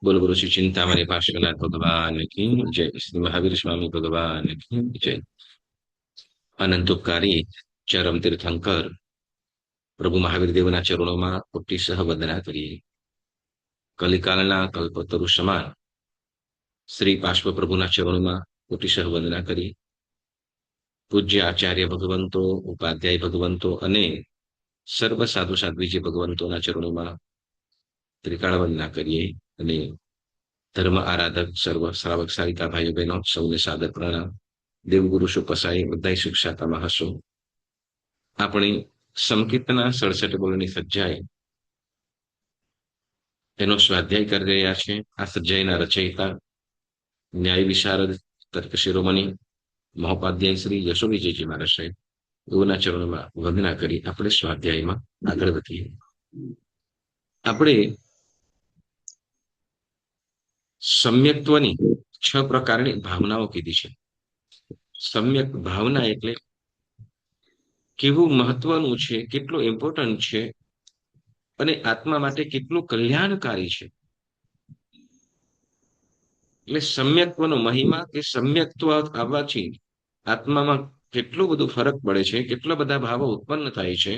बोल गुरु श्री चिंतामणि पार्श्वनाथ भगवान की जय। श्री महावीर स्वामी भगवान की जय। अनंतोपकारी चरम तीर्थंकर प्रभु महावीर देवना चरणों कोटिसह वंदना करिए। कलिकालना कल्पतरु समान श्री पार्श्व प्रभुना चरणों कोटिसह वंदना करिए। पूज्य आचार्य भगवंतो उपाध्याय भगवंतो अने सर्व साधु साध्वीजी भगवंतोना चरणों त्रिकाळ वंदना करिए। અને ધર્મ આરાધક સર્વ શ્રાવક સારિકા ભાઈઓ બહેનો સૌને સાદર પ્રણામ। દેવગુરુ શું પસાય બધાય સુખ શાંતામાં હશો। આપણી સંકીર્તના 67 બોલની સજ્જાએ એનો સ્વાધ્યાય કરી રહ્યા છે। આ સજ્જાયના રચયિતા ન્યાય વિશારદ તર્ક શિરોમણી મહોપાધ્યાય શ્રી યશોવીજીજી મહારાજ સાહેબ એઓના ચરણોમાં વંદના કરી આપણે સ્વાધ્યાયમાં આગળ વધીએ। આપણે સમ્યક્ત્વની 6 પ્રકારની ભાવનાઓ કીધી છે। સમ્યક ભાવના એટલે કેવું મહત્વનું છે, કેટલું ઇમ્પોર્ટન્ટ છે અને આત્મા માટે કેટલું કલ્યાણકારી છે। એટલે સમ્યક્ત્વનો મહિમા કે સમ્યક્ત્વ આવવાથી આત્મામાં કેટલું બધું ફરક પડે છે, કેટલા બધા ભાવો ઉત્પન્ન થાય છે,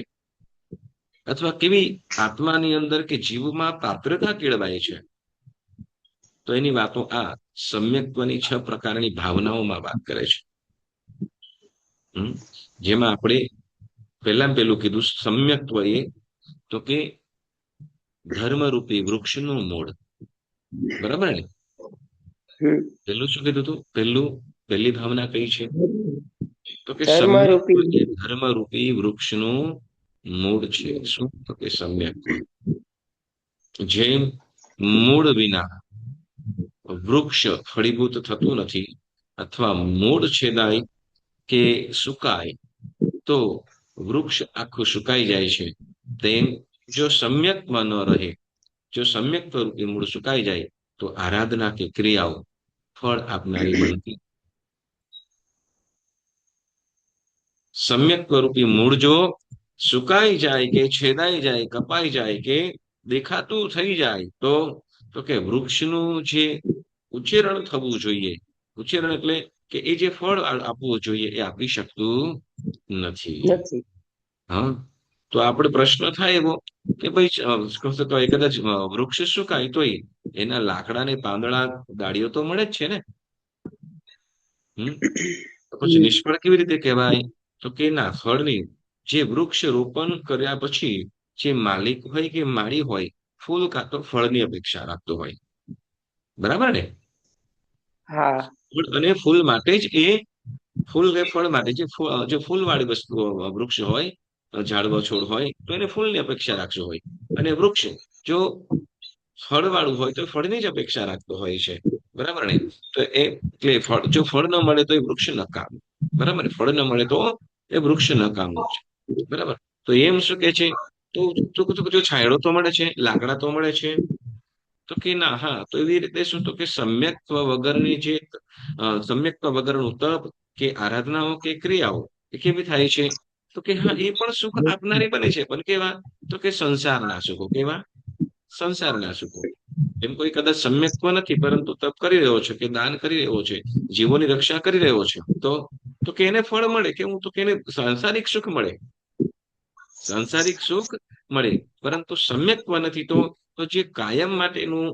અથવા કેવી આત્માની અંદર કે જીવમાં પાત્રતા કેળવાય છે, તો એની વાતો આ સમ્યક્ત્વની 6 પ્રકારની ભાવનાઓમાં વાત કરે છે। જેમાં આપણે પહેલું કીધું સમ્યક્ત્વ એ તો કે ધર્મરૂપી વૃક્ષનું મૂળ, બરાબર ને? પહેલું શું કીધું હતું? પહેલી ભાવના કઈ છે? તો કે સમ્યક્ત્વ એ ધર્મરૂપી વૃક્ષનું મૂળ છે। શું? તો કે સમ્યક્ત્વ જેમ મૂળ વિના વૃક્ષ ફળીભૂત થતું નથી અથવા મૂળ છેદાય કે સુકાય તો વૃક્ષ આખું સુકાઈ જાય છે, તેમ જો સમ્યક્ત્વ ન રહે, જો સમ્યક્ત્વ રૂપી મૂળ સુકાઈ જાય તો આરાધના કે ક્રિયાઓ ફળ આપનારી બનતી। સમ્યક્ત્વ રૂપી મૂળ જો સુકાઈ જાય કે છેદાઈ જાય, કપાઈ જાય કે દેખાતું થઈ જાય તો કે વૃક્ષનું જે ઉચ્ચેરણ થવું જોઈએ, ઉચ્ચેરણ એટલે કે એ જે ફળ આપવું જોઈએ એ આપી શકતું નથી। હા, તો આપણે પ્રશ્ન થાય એવો કે ભાઈ કદાચ વૃક્ષ સુકાય તોય એના લાકડા ને પાંદડા ડાળીઓ તો મળે જ છે ને। તો પછી નિષ્ફળ કેવી રીતે કહેવાય? તો કે ના, ફળની જે વૃક્ષ રોપણ કર્યા પછી જે માલિક હોય કે માળી હોય, ફૂલ કાં તો ફળની અપેક્ષા રાખતો હોય, બરાબર ને? હા, અને ફૂલ માટે જ એ ફૂલ કે ફળ માટે જે ફૂલવાળી વસ્તુ વૃક્ષ હોય, ઝાડવા છોડ હોય તો એને ફૂલની અપેક્ષા રાખશો હોય, અને વૃક્ષ જો ફળવાળું હોય તો ફળની જ અપેક્ષા રાખતો હોય છે, બરાબર ને? તો એટલે જો ફળ ન મળે તો એ વૃક્ષ નકામું, બરાબર? ફળ ન મળે તો એ વૃક્ષ નકામું છે, બરાબર? તો એમ શું કે છે? તો જો છાંયડો તો મળે છે, લાકડા તો મળે છે, તો કે ના, હા, તો એવી રીતે શું? તો કે સમ્યક્ત્વ વગરની જે સમ્યક્ત્વ વગરનું તપ કે આરાધનાઓ કે ક્રિયાઓ એ કેવી થાય છે? તો કે હા, એ પણ સુખ આપનારી બને છે, પણ કેવા? તો કે સંસારના સુખો। કેવા? સંસારના સુખો। એમ કોઈ કદાચ સમ્યક્ત્વ નથી પરંતુ તપ કરી રહ્યો છે કે દાન કરી રહ્યો છે, જીવોની રક્ષા કરી રહ્યો છે, તો કે એને ફળ મળે, કેવું? તો કે એને સાંસારિક સુખ મળે, સાંસારિક સુખ મળે, પરંતુ સમ્યક્ત્વ નથી તો જે કાયમ માટેનું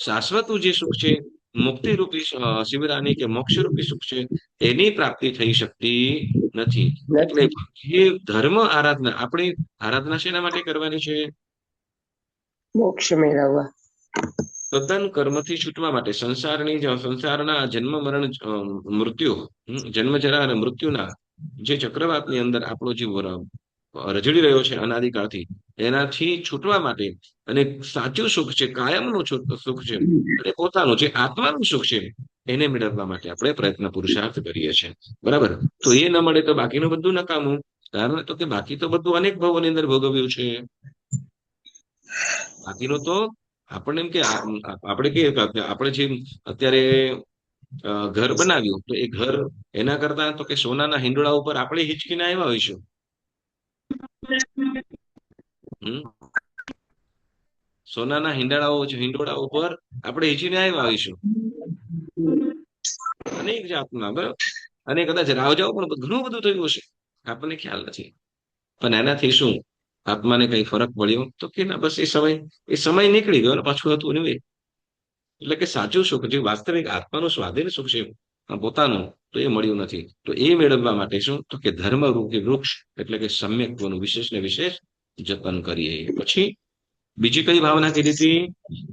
શાશ્વતું જે સુખ છે, મુક્તિ રૂપી શિવરાની કે મોક્ષ રૂપી સુખ છે, એની પ્રાપ્તિ થઈ શકતી નથી। એટલે જે ધર્મ આરાધના, આપણી આરાધના શેના માટે કરવાની છે? મોક્ષ મેળવવા, તદ્દન કર્મથી છૂટવા માટે, સંસારના જન્મ મરણ મૃત્યુ, જન્મ જરા અને મૃત્યુના જે ચક્રવાતની અંદર આપણો જીવ રજડી રહ્યો છે અનાદિકાળથી, એનાથી છૂટવા માટે, અને સાચું સુખ છે, કાયમનું સુખ છે, અને પોતાનું જે આત્માનું સુખ છે એને મેળવવા માટે આપણે પ્રયત્ન પુરુષાર્થ કરીએ છીએ, બરાબર? તો એ ન મળે તો બાકીનું બધું નકામું, કારણ તો કે બાકી તો બધું અનેક ભાવોની અંદર ભોગવ્યું છે, બાકીનું તો આપણને એમ કે આપણે કે આપણે જે અત્યારે ઘર બનાવ્યું તો એ ઘર એના કરતા તો કે સોનાના હિંડોળા ઉપર આપણે હિચકીને આવ્યા હોઈશું। સોનાના હિંડોળાઓ પર આપણે હીચીને આવ્યા આવીશું અનેક જાતના, બરાબર. અને કદાચ રાવજાઓ પણ ઘણું બધું થયું હશે, આપણને ખ્યાલ નથી. પણ એનાથી શું આત્માને કઈ ફરક પડ્યો? તો કે ના, બસ એ સમય નીકળી ગયો અને પાછું હતું નહીં. એટલે કે સાચું સુખ, જે વાસ્તવિક આત્માનું સ્વાધીન સુખ છે પોતાનું, તો એ મળ્યું નથી. તો એ મેળવવા માટે શું, તો કે ધર્મરૂપી વૃક્ષ એટલે કે સમ્યક્ત્વનું વિશેષ ને વિશેષ જતન કરીએ. પછી બીજી કઈ ભાવના કીધી હતી?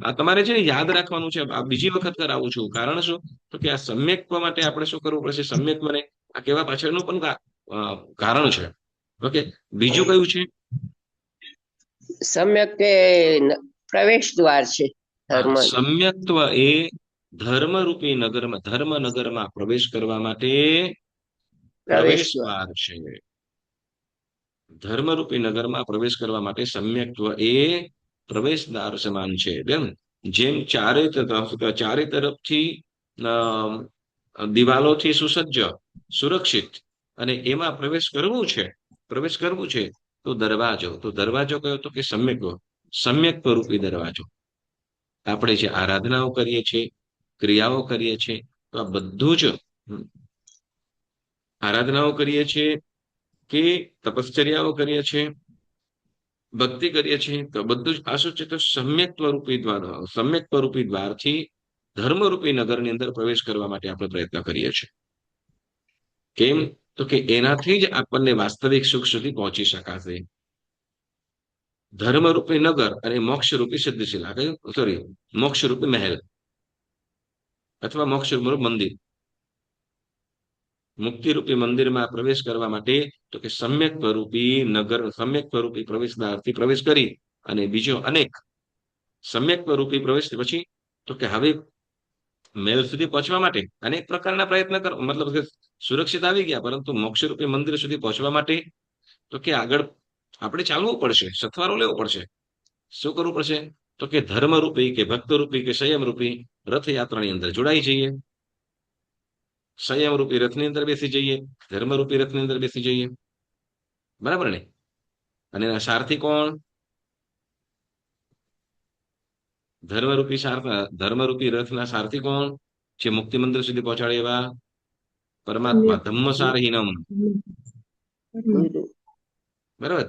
આ તમારે છે ને યાદ રાખવાનું છે. આ બીજી વખત કરાવું છું. કારણ શું, તો કે આ સમ્યક્ત્વ માટે આપણે શું કરવું પડશે? સમ્યક્ત્વને આ કહેવા પાછળનું પણ કારણ છે. ઓકે, બીજું કયું છે? સમ્યક કે પ્રવેશ દ્વાર છે હા, ધર્મ. સમ્યક્ત્વ એ ધર્મનગરમાં પ્રવેશ કરવા માટે પ્રવેશ પ્રવેશ દ્વાર. દ્વાર છે. ધર્મરૂપી નગરમાં પ્રવેશ કરવા માટે સમ્યક્ત્વ એ પ્રવેશદ્વાર સમાન છે. જેમ ચારે તરફથી દિવાલોથી સુસજ્જ, સુરક્ષિત, અને એમાં પ્રવેશ કરવું છે તો દરવાજો કયો? તો કે સમ્યક્ત્વ રૂપી દરવાજો. આપણે જે આરાધનાઓ કરીએ છીએ, ક્રિયાઓ કરીએ છીએ, તો આ બધું જ આરાધનાઓ કરીએ છીએ કે તપશ્ચર્યાઓ કરીએ છીએ, ભક્તિ કરીએ છીએ, તો બધું જ આ શું છે? તો સમ્યક્ત્વ રૂપી દ્વારથી ધર્મરૂપી નગરની અંદર પ્રવેશ કરવા માટે આપણે પ્રયત્ન કરીએ છીએ. કેમ? તો કે એનાથી જ આપણને વાસ્તવિક સુખ સુધી પહોંચી શકાશે. ધર્મરૂપી નગર અને મોક્ષરૂપી સિદ્ધશિલા, કયું? સોરી, મોક્ષરૂપી મહેલ અથવા મોક્ષરૂપી મંદિર. મુક્તિરૂપી મંદિરમાં પ્રવેશ કરવા માટે તો કે સમ્યક્ત્વરૂપી પ્રવેશદ્વારથી પ્રવેશ કરી અને બીજો અનેક સમ્યક્ત્વરૂપી પ્રવેશ પછી તો કે હવે મેલ સુધી પહોંચવા માટે અનેક પ્રકારના પ્રયત્ન કરો, મતલબ કે સુરક્ષિત આવી ગયા, પરંતુ મોક્ષરૂપી મંદિર સુધી પહોંચવા માટે તો કે આગળ આપણે ચાલવું પડશે, સથવારો લેવો પડશે. શું કરવું પડશે? તો કે ધર્મરૂપી કે ભક્તરૂપી કે સંયમરૂપી રથયાત્રાની અંદર જોડાઈ જઈએ. સંયમરૂપી રથની અંદર બેસી જઈએ, ધર્મરૂપી રથની અંદર બેસી જઈએ, બરાબર ને? અને એના સારથી કોણ? ધર્મરૂપી રથના સારથી કોણ? જે મુક્તિ મંદિર સુધી પહોંચાડે એવા પરમાત્મા. ધમ્મસારહીનમ, ગુરુ. બરાબર.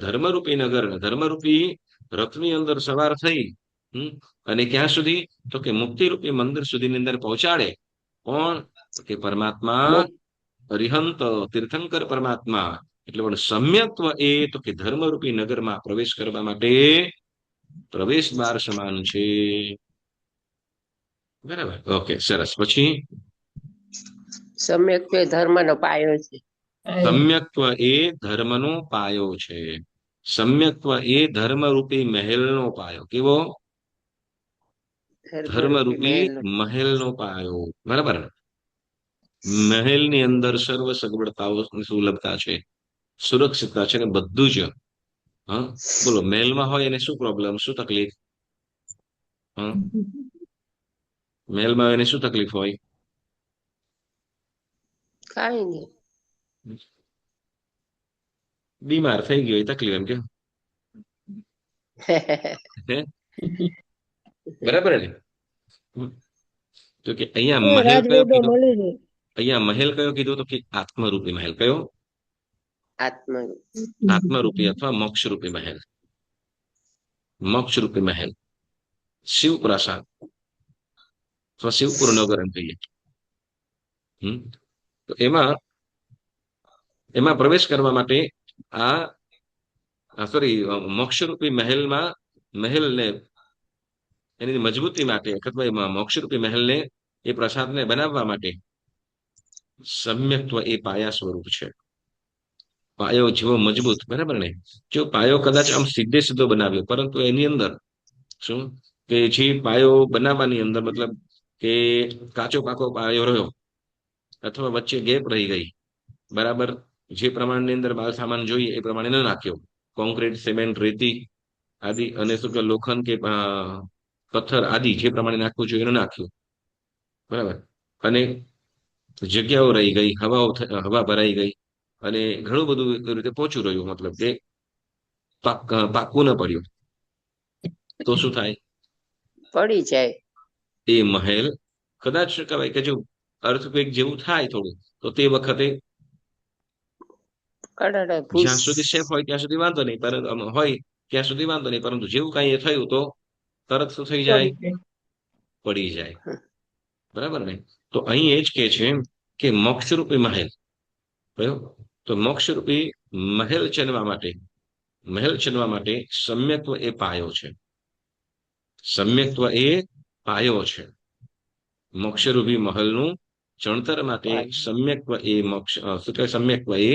ધર્મરૂપી રથની અંદર સવાર થઈ અને ક્યાં સુધી? તો કે મુક્તિરૂપી મંદિર સુધીની અંદર પહોંચાડે કોણ? તો કે પરમાત્મા, અરિહંત તીર્થંકર પરમાત્મા. એટલે પણ સમ્યક્ત્વ એ તો કે ધર્મરૂપી નગરમાં પ્રવેશ કરવા માટે પ્રવેશ દ્વાર સમાન છે. બરાબર, ઓકે, સરસ. પછી સમ્યક કે ધર્મનો પાયો છે. સમ્યક્ત્વ એ ધર્મનો પાયો છે. સમ્યક્ત્વ એ ધર્મરૂપી મહેલનો પાયો. કેવો? ધર્મરૂપી ધર્મરૂપી મહેલ. મહેલનો પાયો, બરાબર. મહેલની અંદર સર્વ સગવડતાઓ સુલભતા છે, સુરક્ષિતતા છે, ને બધું જ. હા, બોલો, મહેલમાં હોય એને શું પ્રોબ્લેમ, શું તકલીફ? હા, મહેલમાં એને શું તકલીફ હોય? કાંઈ નહીં. બીમાર થઈ ગયો એ તકલીફ, એમ કે. હે? બરાબર ને? તો કે અહીંયા મહેલ કયો કીધો? અહીંયા મહેલ કયો કીધો? તો કે આત્મરૂપી મહેલ. કયો? આત્મ. આત્મરૂપી અથવા મોક્ષરૂપી મહેલ. મોક્ષરૂપી મહેલ, શિવ પ્રસાદ અથવા શિવપુર નગર એમ કહીએ. તો એમાં પ્રવેશ કરવા માટે સોરી, મોક્ષરૂપી મહેલને એની મજબૂતી માટે અથવા એમાં મોક્ષરૂપી મહેલને, એ પ્રસાદને બનાવવા માટે સમ્યક્ત્વ એ પાયા સ્વરૂપ છે. પાયો જેવો મજબૂત, બરાબર ને? જો પાયો કદાચ આમ સીધો બનાવ્યો, પરંતુ એની અંદર શું કે જે પાયો બનાવવાની અંદર મતલબ કે કાચો પાકો પાયો રહ્યો અથવા વચ્ચે ગેપ રહી ગઈ, બરાબર, જે પ્રમાણની અંદર માલ સામાન જોઈએ એ પ્રમાણે ન નાખ્યો, કોન્ક્રીટ, સિમેન્ટ, રેતી આદિ, અને શું કે લોખંડ કે પથ્થર આદિ જે પ્રમાણે નાખવું જોઈએ એનું નાખ્યું, બરાબર, અને જગ્યાઓ રહી ગઈ, હવા ભરાઈ ગઈ, અને ઘણું બધું એ રીતે પહોંચું રહ્યું, મતલબ કે પાકું ન પડ્યું, તો શું થાય? પડી જાય. એ મહેલ કદાચ શું કહેવાય કે જો અર્થક્વેક જેવું થાય થોડું, તો તે વખતે કડાડા ભૂસ જ્યાં સુધી સેફ હોય ત્યાં સુધી વાંધો નહીં, પરંતુ હોય ત્યાં સુધી વાંધો નહીં, પરંતુ જેવું કઈ એ થયું તો તરત શું થઈ જાય? પડી જાય. બરાબર ને? તો અહીં એ જ કે છે કે મોક્ષરૂપી મહેલ કયો? તો મોક્ષરૂપી મહેલ ચનવા માટે સમ્યક્ત્વ એ પાયો છે. સમ્યક્ત્વ એ પાયો છે. મોક્ષરૂપી મહલનું ચણતર માટે સમ્યક્ત્વ એ મોક્ષ શું કહેવાય? સમ્યક્ત્વ એ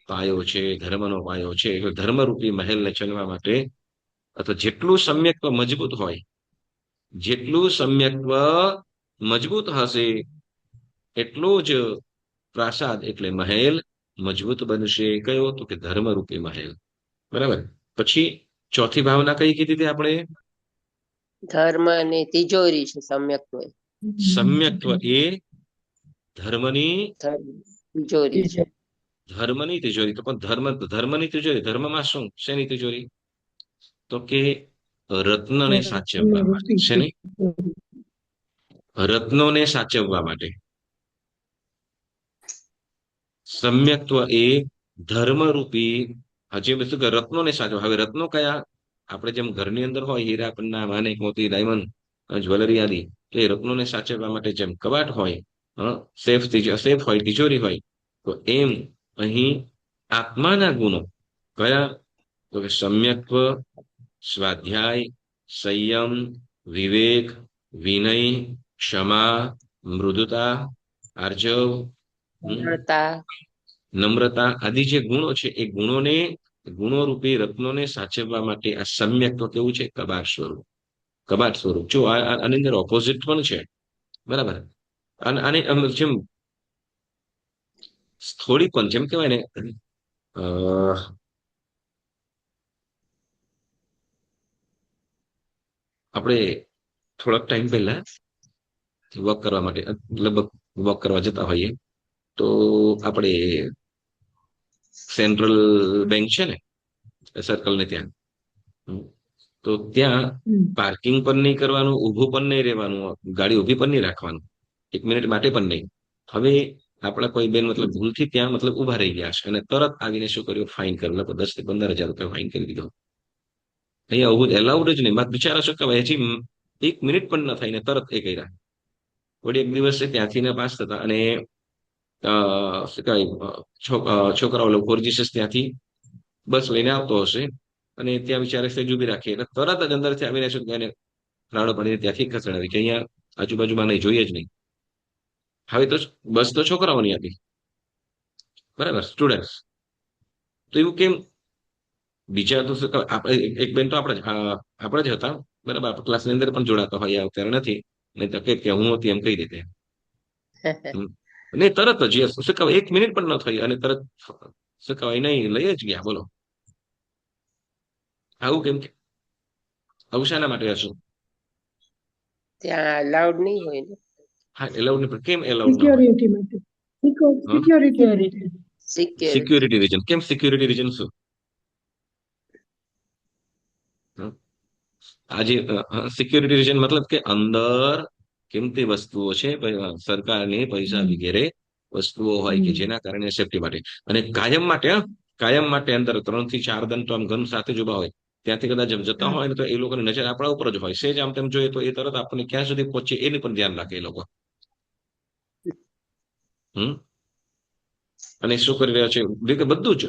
પાયો છે, ધર્મનો પાયો છે. એટલે ધર્મરૂપી મહેલને ચનવા માટે અથવા જેટલું સમ્યક્ત્વ મજબૂત હશે એટલું જ પ્રાસાદ એટલે મહેલ મજબૂત બનશે. કયો? તો કે ધર્મરૂપી મહેલ. બરાબર. પછી ચોથી ભાવના કઈ કીધી હતી આપણે? ધર્મ અને તિજોરી છે સમ્યક્ત્વ. સમ્યક્ત્વ એ ધર્મની તિજોરી છે. ધર્મની તિજોરી. તો પણ ધર્મની તિજોરી, ધર્મમાં શું શેની તિજોરી? તો કે રત્નને સાચવવા માટે. શેની? રત્નોને સાચવવા માટે. સમ્યક્ત્વ એ ધર્મરૂપી હજી શું કે રત્નોને સાચવવા. હવે રત્નો કયા? આપણે જેમ ઘરની અંદર હોય હીરા પન્ના માણેક મોતી ડાયમંડ જ્વેલરી આદિ, તો એ રત્નોને સાચવવા માટે જેમ કબાટ હોય, સેફ હોય, તિજોરી હોય, તો એમ અહીં આત્માના ગુણો કયા? તો કે સમ્યક્ત્વ, સ્વાધ્યાય, સંયમ, વિવેક, વિનય, ક્ષમા, મૃદુતા, આર્જવ, નમ્રતા. નમ્રતા આદિ જે ગુણો છે એ ગુણોરૂપી રત્નોને સાચવવા માટે આ સમ્યક્ત્વ કેવું છે? કબાટ સ્વરૂપ. જો આની અંદર ઓપોઝિટ પણ છે. બરાબર. અને આને જેમ થોડી પણ જેમ કહેવાય ને આપણે થોડાક ટાઈમ પહેલા વોક કરવા માટે લગભગ વોક કરવા જતા હોઈએ, તો આપણે સેન્ટ્રલ બેંક છે ને સર્કલ ને ત્યાં, તો ત્યાં પાર્કિંગ પણ નહીં કરવાનું, ઊભું પણ નહીં રહેવાનું, ગાડી ઊભી પણ નહીં રાખવાનું, 1 મિનિટ માટે પણ નહીં. હવે આપણા કોઈ બેન મતલબ ભૂલથી ત્યાં મતલબ ઉભા રહી ગયા છે અને તરત આવીને શું કર્યું? ફાઇન કર્યું. લગભગ 10 થી 15 હજાર રૂપિયા ફાઇન કરી દીધો. અહીંયા આવું એલાઉડ જ નહીં. બિચારા શું કહેવાય, હજી 1 મિનિટ પણ ન થઈને તરત એ કર્યા. વળી એક દિવસ ત્યાંથી ને પાસ થતા અને શું કહેવાય છોકરાઓ લોકો જીસસ ત્યાંથી બસ લઈને આવતો હશે અને ત્યાં બિચારે સેજ ઉભી રાખી એટલે તરત જ અંદરથી આવીને શું એને રાડો પાડીને ત્યાંથી ખસેડાવી કે અહીંયા આજુબાજુમાં નહીં, જોઈએ જ નહીં. હવે તો બસ તો છોકરાઓની હતી, બરાબર, સ્ટુડન્ટ. તો એવું કેમ? બીજા તો શું આપણે એક બેન તો આપણે જ હતા, બરાબર, આપણે ક્લાસની અંદર પણ જોડાતા હોય, અત્યારે નથી, નહીં તો કે હું હતી એમ કહી દેતે. નહીં, તરત જ શું કહેવાય 1 મિનિટ પણ ન થઈ અને તરત શું કહેવાય નહીં લઈ જ ગયા. બોલો આવું કેમ? આવું શાના માટે હશું? ત્યાં અલાઉડ નહીં હોય ને. હા, એલાઉડ નહીં, પણ કેમ એલાઉડ ન હોય? Security reason. કેમ સિક્યોરિટી રીઝન? શું આજે સિક્યોરિટી રીઝન મતલબ કે અંદર કિંમતી વસ્તુઓ છે, સરકારની પૈસા વગેરે વસ્તુઓ હોય કે જેના કારણે સેફટી માટે અને કાયમ માટે અંદર 3 થી 4 દંડ તો આમ ગન સાથે જ ઉભા હોય. ત્યાંથી કદાચ જતા હોય ને તો એ લોકોની નજર આપણા ઉપર જ હોય. સેજ આમ તેમ જોઈએ તો એ તરત આપણને ક્યાં સુધી પહોંચે એની પણ ધ્યાન રાખે એ લોકો. અને શું કરી રહ્યા છે બધું જ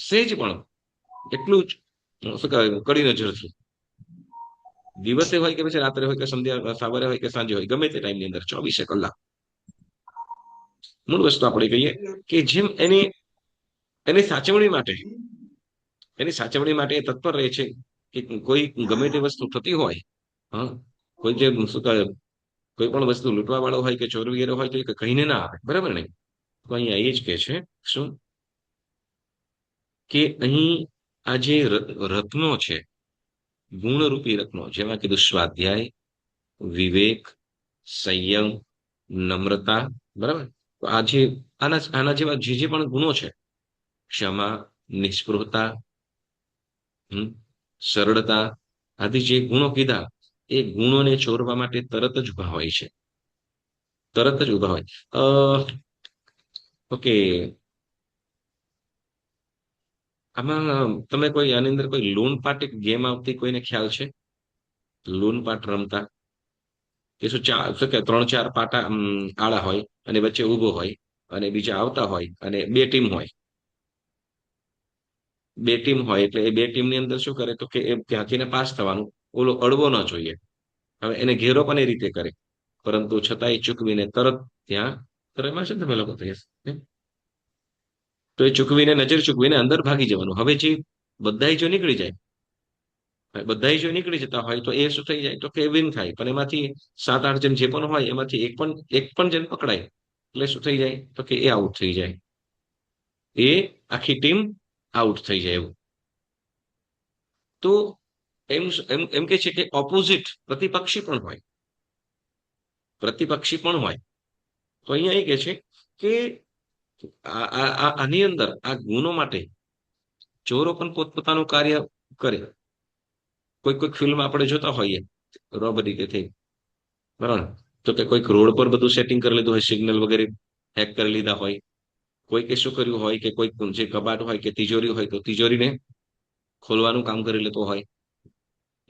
સેજ પણ એટલું જ શું કહેવાય કડી નજરથી, દિવસે હોય કે પછી રાત્રે હોય કે સંધ્યા સવારે હોય કે સાંજે હોય, ગમે તે ટાઈમની અંદર 24 કલાક. મૂળ વસ્તુ આપણે કહીએ કે જેમ એની સાચવણી માટે તત્પર રહે છે કે કોઈ ગમે તે વસ્તુ થતી હોય, હા, કોઈ જે શું કહે કોઈ પણ વસ્તુ લૂંટવા વાળો હોય કે ચોર વગેરે હોય તો એ કહીને ના આવે. બરાબર ને? તો અહીંયા એ જ કે છે શું કે અહીં આ જે રત્નો છે, ગુણરૂપી રત્નો, જેમાં કીધું સ્વાધ્યાય, વિવેક, સંયમ, નમ્રતા, બરાબર. તો આના જેવા જે પણ ગુણો છે, ક્ષમા, નિષ્પૃહતા, સરળતા આદિ જે ગુણો કીધા, એ ગુણોને ચોરવા માટે તરત જ ઉભા હોય છે. તરત જ ઉભા હોય. ઓકે, આમાં તમે કોઈ આની અંદર કોઈ લૂણપાટ એક ગેમ આવતી કોઈને ખ્યાલ છે? લૂણપાટ રમતા કે શું કે ત્રણ ચાર પાટા આળા હોય અને વચ્ચે ઊભો હોય અને બીજા આવતા હોય અને બે ટીમ હોય. બે ટીમ હોય એટલે એ બે ટીમની અંદર શું કરે તો કે એ ત્યાંથી ને પાસ થવાનું, ઓલો અડવો ન જોઈએ. હવે એને ઘેરો પણ એ રીતે કરે, પરંતુ છતાંય ચૂકવીને તરત ત્યાં એમાં છે ને તમે લોકો તો તો એ ચૂકવીને નજર ચૂકવીને અંદર ભાગી જવાનું. હવે જે બધાય જો નીકળી જાય, બધાય જો નીકળી જતા હોય તો એ શું થઈ જાય તો કે વિન થાય. પણ એમાંથી સાત આઠ જણ જે પણ હોય એમાંથી એક પણ જણ પકડાય એટલે શું થઈ જાય તો કે એ આઉટ થઈ જાય. એ આખી ટીમ આઉટ થઈ જાય એવું. તો એમ એમ એમ કે છે કે ઓપોઝિટ પ્રતિપક્ષી પણ હોય, પ્રતિપક્ષી પણ હોય. તો અહીંયા એ કે છે કે આની અંદર આ ગુનો માટે ચોરો પણ પોતપોતાનું કાર્ય કરે. કોઈક કોઈક ફિલ્મ આપણે જોતા હોઈએ રોબરી કે થઈ, બરાબર, તો કે કોઈક રોડ પર બધું સેટિંગ કરી લીધું હોય, સિગ્નલ વગેરે હેક કરી લીધા હોય. કોઈકે શું કર્યું હોય કે કોઈક જે કબાટ હોય કે તિજોરી હોય તો તિજોરીને ખોલવાનું કામ કરી લેતો હોય.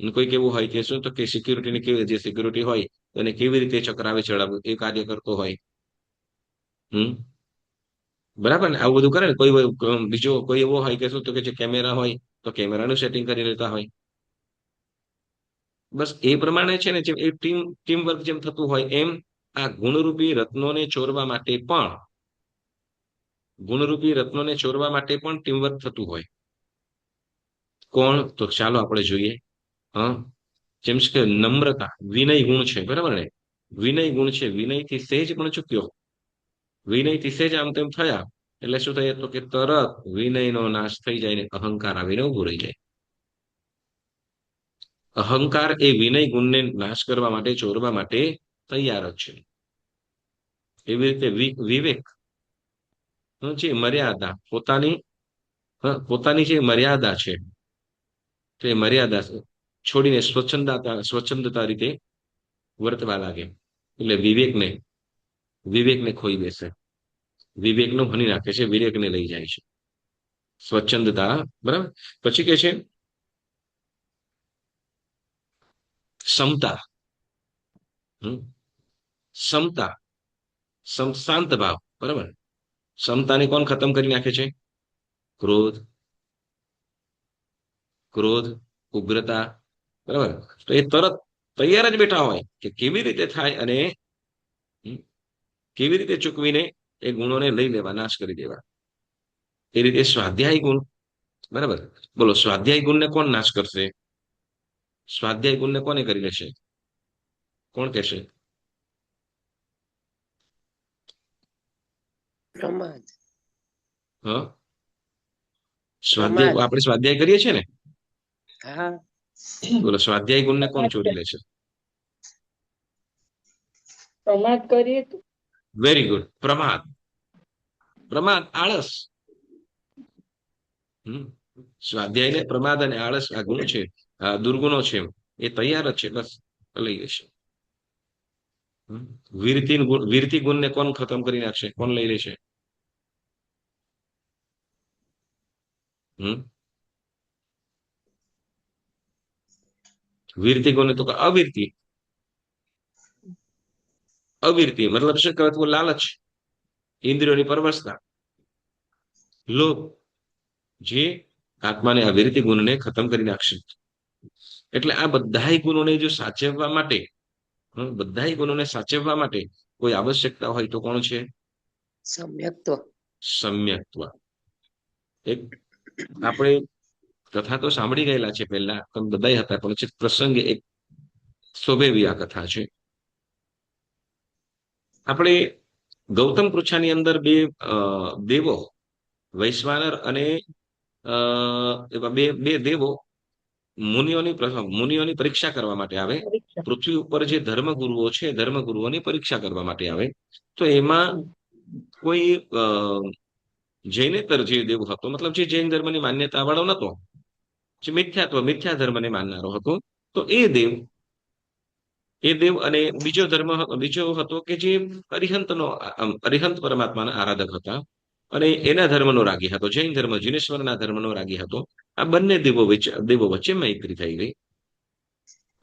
અને કોઈક એવું હોય કે શું તો કે સિક્યુરિટીની કેવી જે સિક્યુરિટી હોય એને કેવી રીતે ચક્રાવે ચડાવવું એ કાર્ય કરતો હોય. બરાબર ને, આવું બધું કરે ને. કોઈ બીજો કોઈ એવો હોય કે શું તો કે જે કેમેરા હોય તો કેમેરાનું સેટિંગ કરી લેતા હોય. બસ એ પ્રમાણે છે ને, જેમ એ ટીમ વર્ક જેમ થતું હોય એમ આ ગુણરૂપી રત્નોને ચોરવા માટે પણ ટીમવર્ક થતું હોય. કોણ તો ચાલો આપણે જોઈએ. હા, જેમ કે નમ્રતા વિનય ગુણ છે, બરાબર ને. વિનય ગુણ છે, વિનયથી સેજ પણ ચૂક્યો, વિનયથી સેજ આમ તેમ થયા એટલે શું થાય તો કે તરત વિનયનો નાશ થઈ જાય ને અહંકાર આવીને ઉભો રહી જાય. અહંકાર એ વિનય ગુણને નાશ કરવા માટે, ચોરવા માટે તૈયાર જ છે. એવી રીતે વિવેક જે મર્યાદા પોતાની જે મર્યાદા છે તે મર્યાદા છોડીને સ્વચ્છંદતા રીતે વર્તવા લાગે એટલે વિવેકને ખોઈ બેસે, વિવેકનું ભણી નાખે છે, વિવેકને લઈ જાય છે. સ્વચ્છંદતા, બરાબર. પછી કે છે ક્ષમતા. ક્ષમતા, શાંત ભાવ, બરાબર. ક્ષમતાને કોણ ખતમ કરી નાખે છે? ક્રોધ, ક્રોધ, ઉગ્રતા, બરાબર. તો એ તરત તૈયાર જ બેઠા હોય કે કેવી રીતે થાય અને કેવી રીતે ચૂકવીને એ ગુણોને લઈ લેવા, નાશ કરી દેવા. એ રીતે સ્વાધ્યાય ગુણ, બરાબર. બોલો, સ્વાધ્યાય ગુણને કોણ નાશ કરશે? સ્વાધ્યાય ગુણને કોને કરી લેશે? કોણ કહેશે? પ્રમાદ. હા, પ્રમાદ. સ્વાધ્યાય આપણે સ્વાધ્યાય કરીએ છીએ ને, હા. બોલો સ્વાધ્યાય ગુણને કોણ ચોરી લેશે? પ્રમાદ કરીએ તો. વેરી ગુડ, પ્રમાદ. પ્રમાદ, આળસ. સ્વાધ્યાય ને પ્રમાદ અને આળસ આ ગુણ છે, આ દુર્ગુણો છે, એ તૈયાર જ છે, બસ લઈ લેશે. વીરતી ગુણને કોણ ખતમ કરી નાખશે, કોણ લઈ લેશે? વીરતી ગુણને તો અવીરતી. અવીરતી મતલબ શું કહેવાય? લાલચ, ઇન્દ્રિયોની પરવસતા, લોભ, જે આત્માને અવિરતી ગુણને ખતમ કરી નાખશે. એટલે આ બધા ગુણોને જો સાચવવા માટે, બધા ગુણોને સાચવવા માટે કોઈ આવશ્યકતા હોય તો કોણ છે? સમ્યક્ત્વ. સમ્યક્ત્વ. એક આપણે કથા તો સાંભળી ગયેલા છે પહેલા, તમે બધા હતા, પણ પ્રસંગે એક શોભેવી આ કથા છે. આપણે ગૌતમ પૃચ્છાની અંદર બે દેવો, વૈશ્વાનર અને એવા બે બે દેવો મુનિઓની પરીક્ષા કરવા માટે આવે. પૃથ્વી ઉપર જે ધર્મગુરુઓ છે, ધર્મગુરુઓની પરીક્ષા કરવા માટે આવે. તો એમાં કોઈ જૈનેતર જે દેવ હતો, મતલબ જે જૈન ધર્મની માન્યતા વાળો નતો, જે મિથ્યા ધર્મને માનનારો હતો, તો એ દેવ એ દેવ. અને બીજો હતો કે જે અરિહંત પરમાત્માના આરાધક હતા, અને એના ધર્મનો રાગી હતો, જૈન ધર્મ જીનેશ્વરના ધર્મનો રાગી હતો. આ બંને દેવો વચ્ચે મૈત્રી થઈ ગઈ.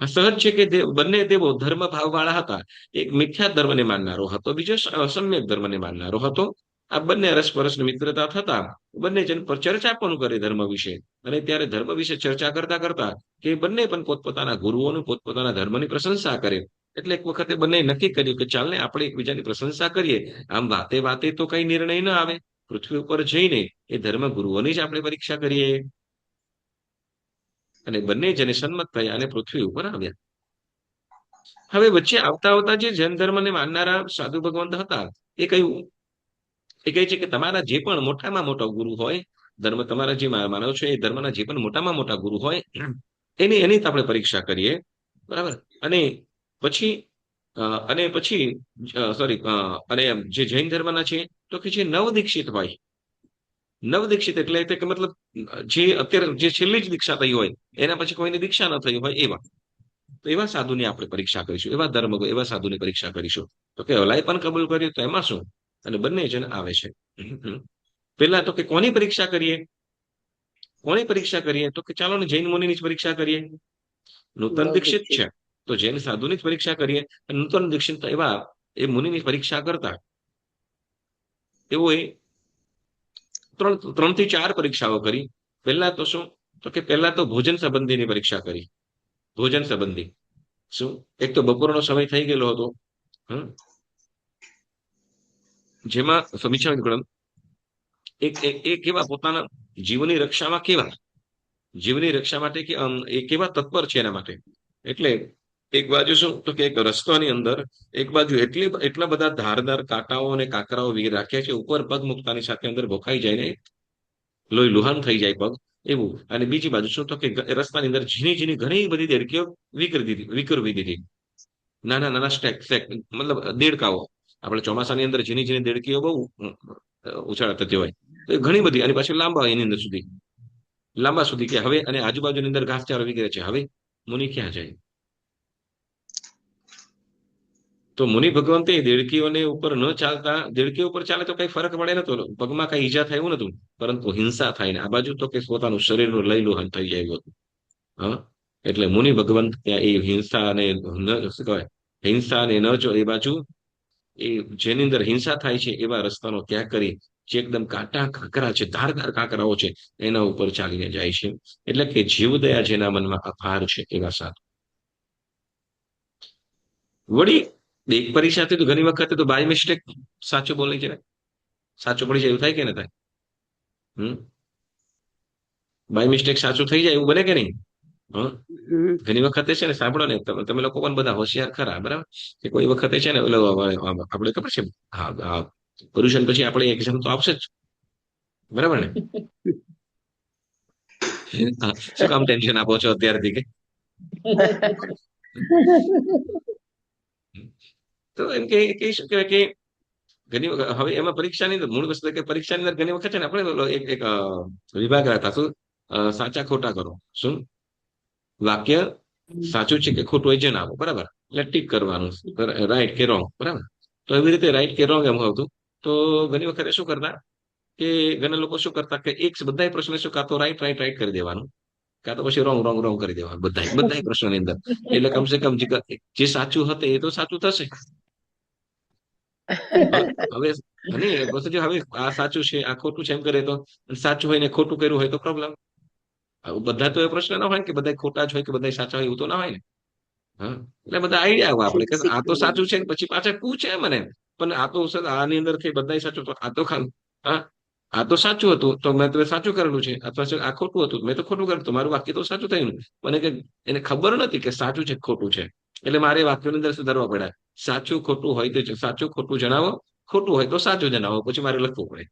આ સહજ છે કે બંને દેવો ધર્મ ભાવ વાળા હતા. એક મિથ્યા ધર્મને માનનારો હતો, બીજો સમ્યક ધર્મને માનનારો હતો. આ બંને રસપરસ મિત્રતા થતા બંને જન પર ચર્ચા પણ કરે ધર્મ વિશે. અને ત્યારે ધર્મ વિશે ચર્ચા કરતા કરતા કે બંને પણ પોતપોતાના ગુરુઓનું પોતપોતાના ધર્મની પ્રશંસા કરે. એટલે એક વખતે બંને નક્કી કર્યું કે ચાલને આપણે એકબીજાની પ્રશંસા કરીએ. આમ વાતે વાતે તો કઈ નિર્ણય ન આવે. પૃથ્વી ઉપર જઈને એ ધર્મ ગુરુઓની જ આપણે પરીક્ષા કરીએ. અને બંને જને સંમત થયા અને પૃથ્વી ઉપર આવ્યા. હવે વચ્ચે આવતા આવતા જે જૈન ધર્મને માનનારા સાધુ ભગવંત હતા, એ કહ્યું એ કહે છે કે તમારા જે પણ મોટામાં મોટા ગુરુ હોય, તમારા જે માનો છો એ ધર્મના જે પણ મોટામાં મોટા ગુરુ હોય, એની આપણે પરીક્ષા કરીએ. બરાબર. અને પછી સોરી, અને જે જૈન ધર્મના છે, તો કે જે નવદીક્ષિત હોય. નવદીક્ષિત એટલે કે મતલબ જે અત્યારે જે છેલ્લી જ દીક્ષા થઈ હોય, એના પછી કોઈની દીક્ષા ન થઈ હોય એવા. તો એવા સાધુની આપણે પરીક્ષા કરીશું, એવા સાધુની પરીક્ષા કરીશું. તો કે અલાય પણ કબૂલ કર્યું, તો એમાં શું? અને બંને જણ આવે છે. પેલા તો કે કોની પરીક્ષા કરીએ? તો કે ચાલો ને જૈન મુનિની જ પરીક્ષા કરીએ. નૂતન દીક્ષિત છે તો જૈન સાધુની જ પરીક્ષા કરીએ. નૂતન દીક્ષિત એવા એ મુનિની પરીક્ષા કરતા એઓએ 3 થી 4 પરીક્ષાઓ કરી. પહેલા તો શું? તો કે પહેલા તો ભોજન સંબંધીની પરીક્ષા કરી. ભોજન સંબંધી શું? એક તો બપોરનો સમય થઈ ગયેલો હતો, જેમાં સમીક્ષા એ કેવા પોતાના જીવની રક્ષામાં જીવની રક્ષા માટે કે એ કેવા તત્પર છે એના માટે. એટલે એક બાજુ શું? તો કે એક રસ્તાની અંદર એક બાજુ એટલા બધા ધારદાર કાંટાઓ અને કાંકરાઓ રાખ્યા છે, ઉપર પગ મુકતાની સાથે અંદર ભોખાઈ જાય ને લોહી લુહાન થઈ જાય પગ એવું. અને બીજી બાજુ શું? તો કે રસ્તાની અંદર ઝીણી ઝીણી ઘણી બધી દેડકીઓ વિકરવી દીધી. નાના નાના સ્ટેક મતલબ દેડકાઓ. આપણે ચોમાસાની અંદર ઝીણી ઝીણી દેડકીઓ બહુ ઉછાળા થતી હોય, તો ઘણી બધી. અને પાછી લાંબા સુધી કે હવે, અને આજુબાજુની અંદર ઘાસચારો વગેરે છે. હવે મુનિ ક્યાં જાય? તો મુનિ ભગવંતે દેડકીઓને ઉપર ન ચાલતા, દેડકીઓ ઉપર ચાલે તો કઈ ફરક પડે નતો, પગમાં કઈ ઈજા થાય એવું નતું, પરંતુ હિંસા થાય ને આ બાજુ તો કે પોતાનું શરીરનું લઈલુહાન થઈ જાય એવું હતું. હા. એટલે મુનિ ભગવંત ત્યાં એ હિંસા અને શું કહેવાય, હિંસા અને ન જો એ બાજુ એ જેની અંદર હિંસા થાય છે એવા રસ્તાનો ત્યાગ કરી, જે એકદમ કાંટા કાંકરા છે, ધારદાર કાંકરાઓ છે, એના ઉપર ચાલીને જાય છે. એટલે કે જીવદયા જેના મનમાં અપાર છે એવા સાધુ. વળી એક પરીક્ષાથી તો ઘણી વખતે તો બાય મિસ્ટેક સાચું બોલી જાય, સાચું પડી જાય એવું થાય કે ન થાય? બાય મિસ્ટેક સાચું થઈ જાય એવું બને કે નહીં? ઘણી વખતે છે ને, સાંભળો ને, તમે લોકો પણ બધા હોશિયાર ખરા, બરાબર? કે કોઈ વખતે છે ને આપણે ખબર છે, હા, પુરુષન પછી આપણે એક્ઝામ તો આવશે જ, બરાબર ને? શું કામ ટેન્શન આપો છો અત્યારથી કે? તો એમ કે કહી શકે કે ઘણી વખત હવે એમાં પરીક્ષાની અંદર મૂળ વસ્તુ કે પરીક્ષાની અંદર ઘણી વખત છે ને આપણે એક વિભાગ રાખતા શું, સાચા ખોટા કરો. શું વાક્ય સાચું છે કે ખોટું એ જણાવો, બરાબર? એટલે ટીક કરવાનું, રાઈટ કે રોંગ, બરાબર? તો એવી રીતે રાઈટ કે રોંગ એમ હતું. તો ઘણી વખતે શું કરતા કે ઘણા લોકો શું કરતા કે બધા પ્રશ્ન શું, કાં તો રાઈટ રાઈટ રાઈટ કરી દેવાનું, કાં તો પછી રોંગ રોંગ રોંગ કરી દેવાનું, બધા પ્રશ્નોની અંદર. એટલે કમસે કમ જે સાચું હશે એ તો સાચું થશે. હવે હવે આ સાચું છે આ ખોટું છે એમ કરે તો સાચું હોય ને ખોટું કર્યું હોય તો પ્રોબ્લેમ. બધા તો એ પ્રશ્ન ના હોય કે બધા ખોટા જ હોય કે બધા સાચા હોય, એવું તો ના હોય ને. હા. એટલે બધા આઈડિયા આવે આપણે કે આ તો સાચું છે, પછી પાછા પૂછે મને, પણ આ તો આની અંદર થી બધા સાચું, તો આ તો હા, આ તો સાચું હતું તો મેં તો સાચું કરેલું છે, અથવા આ ખોટું હતું મેં તો ખોટું કરેલું, તો મારું વાક્ય તો સાચું થયું. મને કે એને ખબર નથી કે સાચું છે ખોટું છે, એટલે મારે વાક્યોની અંદર સુધારવા પડ્યા. સાચું ખોટું હોય તો સાચું ખોટું જણાવો, ખોટું હોય તો સાચું જણાવો, પછી મારે લખવું પડે.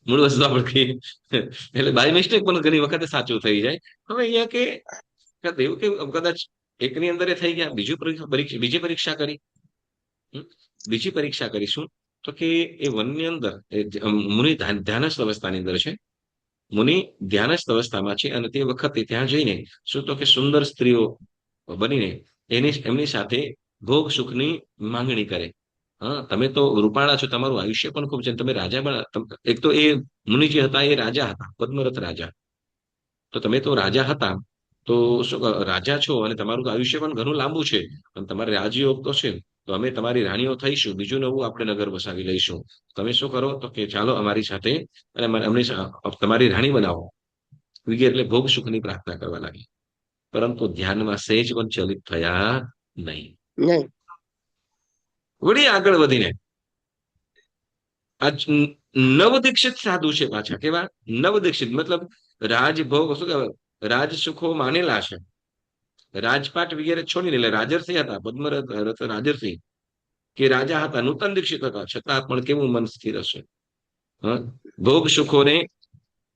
મૂળ વસ્તુ આપણે કહીએ એટલે બાય મિસ્ટેક પણ ઘણી વખતે સાચું થઈ જાય. હવે અહીંયા કે એવું કે કદાચ એકની અંદર થઈ ગયા, બીજી પરીક્ષા કરી. બીજી પરીક્ષા કરીશું તો કે એ વનની અંદર મુનિ ધ્યાનસ્થ અવસ્થાની અંદર છે. મુનિ ધ્યાનસ્થ અવસ્થામાં છે અને તે વખતે ત્યાં જઈને શું તો કે સુંદર સ્ત્રીઓ બનીને એમની સાથે ભોગ સુખની માંગણી કરે. હા, તમે તો રૂપાળા છો, તમારું આયુષ્ય પણ ખૂબ છે, તમે રાજા પણ એક તો એ મુનિ જે હતા એ રાજા હતા, પદ્મરથ રાજા. તો તમે તો રાજા હતા, તો શું રાજા છો અને તમારું તો આયુષ્ય પણ ઘણું લાંબુ છે અને તમારે રાજયોગ તો છે. તો અમે તમારી રાણીઓ થઈશું, બીજું નવું આપણે નગર વસાવી લઈશું. તમે શું કરો તો કે ચાલો અમારી સાથે અને અમને તમારી રાણી બનાવો વગેરે. એટલે ભોગ સુખની પ્રાર્થના કરવા લાગી, પરંતુ ધ્યાનમાં સહેજ પણ ચલિત થયા નહીં. નહીં. વળી આગળ વધીને આ નવદીક્ષિત સાધુ છે પાછા. કેવા? નવદીક્ષિત મતલબ રાજભોગ શું કહેવાય, રાજ સુખો માનેલા છે, રાજપાટ વગેરે છોડીને, એટલે રાજર્ષિ હતા પદ્મરથ રાજર્ષિ કે રાજા હતા, નૂતન દીક્ષિત હતા, છતાં પણ કેવું મન સ્થિર હશે. હા, ભોગ સુખોને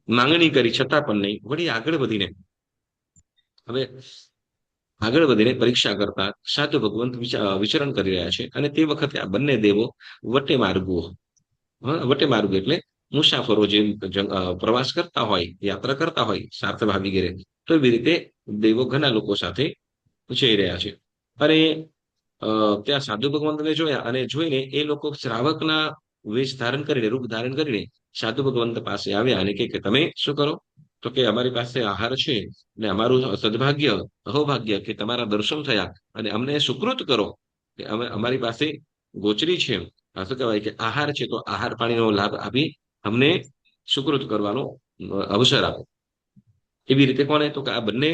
માંગણી કરી છતાં પણ નહીં. વળી આગળ વધીને પરીક્ષા કરતા સાધુ ભગવંત વિચરણ કરી રહ્યા છે અને તે વખતે આ બંને દેવો વટે માર્ગો, વટે માર્ગો એટલે મુસાફરો જે પ્રવાસ કરતા હોય, યાત્રા કરતા હોય સાર્થભાવ વગેરે, તો એવી રીતે દેવો ઘણા લોકો સાથે જઈ રહ્યા છે. અને ત્યાં સાધુ ભગવંતને જોયા અને જોઈને એ લોકો શ્રાવકના વેશ ધારણ કરીને, રૂપ ધારણ કરીને સાધુ ભગવંત પાસે આવ્યા અને કે તમે શું કરો તો કે અમારી પાસે આહાર છે ને અમારું સદભાગ્ય અહોભાગ્ય કે તમારા દર્શન થયા અને અમને સુકૃત કરો કે અમે અમારી પાસે ગોચરી છે, શું કહેવાય કે આહાર છે, તો આહાર પાણીનો લાભ આપી અમને સુકૃત કરવાનો અવસર આપો. એવી રીતે કોને તો કે આ બંને